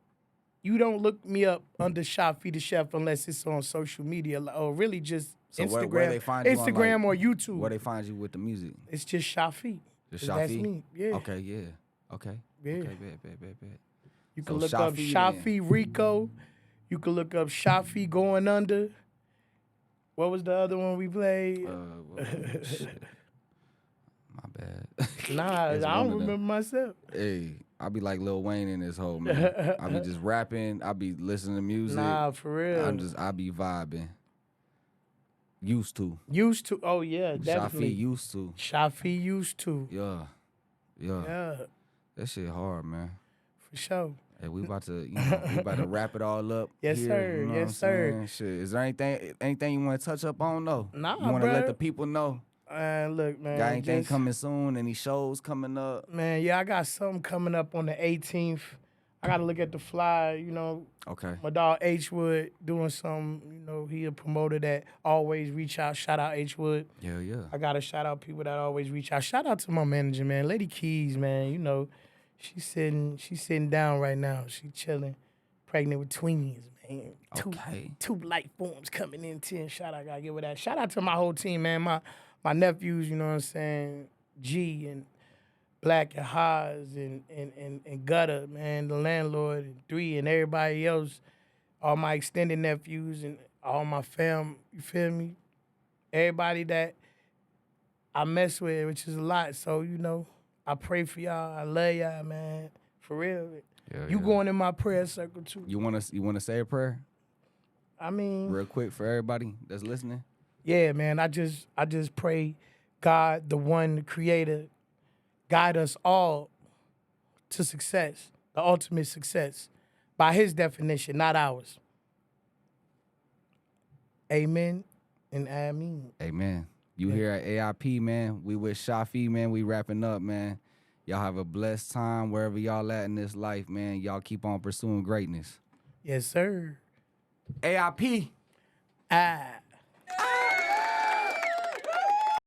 you don't look me up under Shafi the Chef unless it's on social media or really just So Instagram, where they find you on, Instagram like, or YouTube. Where they find you with the music? It's just Shafi. Just 'Cause Shafi? That's me. Yeah. Okay, yeah. Okay. Yeah. Okay, bet. You So can look up Shafi Shafi Rico. You can look up Shafi Going Under. What was the other one we played? Shit. My bad. Nah, I It's don't one of them. remember myself. Hey, I be like Lil Wayne in this whole man. I be just rapping. I be listening to music. Nah, for real. I be vibing. Used to. Used to. Oh yeah, definitely. Shafi used to. Shafi used to. Yeah. Yeah, That shit hard, man. for sure. Hey, we about to, wrap it all up. Yes, here, sir. you know Yes, what I'm sir. saying? Shit. Is there anything you want to touch up on? No. Nah, You want to let bruh. the people know? Look, man. Got anything just- coming soon? Any shows coming up? Man, yeah, I got something coming up on the 18th. I got to look at the flyer, Okay. My dog H Wood doing something, he a promoter that always reach out. Shout out H Wood. Yeah. I got to shout out people that always reach out. Shout out to my manager, man. Lady Keys, man. She's sitting down right now. She chilling, pregnant with twins, man. Okay. Two life forms coming in 10. Shout out, I gotta give her that. Shout out to my whole team, man. My nephews, you know what I'm saying? G and Black and Haas and Gutter, man, the landlord and 3 and everybody else, all my extended nephews and all my fam, you feel me? Everybody that I mess with, which is a lot. So, you know, I pray for y'all. I love y'all, man. For real. Yeah, You yeah. going in my prayer circle too. You wanna say a prayer I mean, real quick for everybody that's listening? yeah, man. I just pray God, the one, the creator, guide us all to success, the ultimate success, by his definition, not ours. Amen and amen. Amen. You here at AIP, man. We with Shafi, man. We wrapping up, man. Y'all have a blessed time wherever y'all at in this life, man. Y'all keep on pursuing greatness. Yes, sir. AIP. Ah.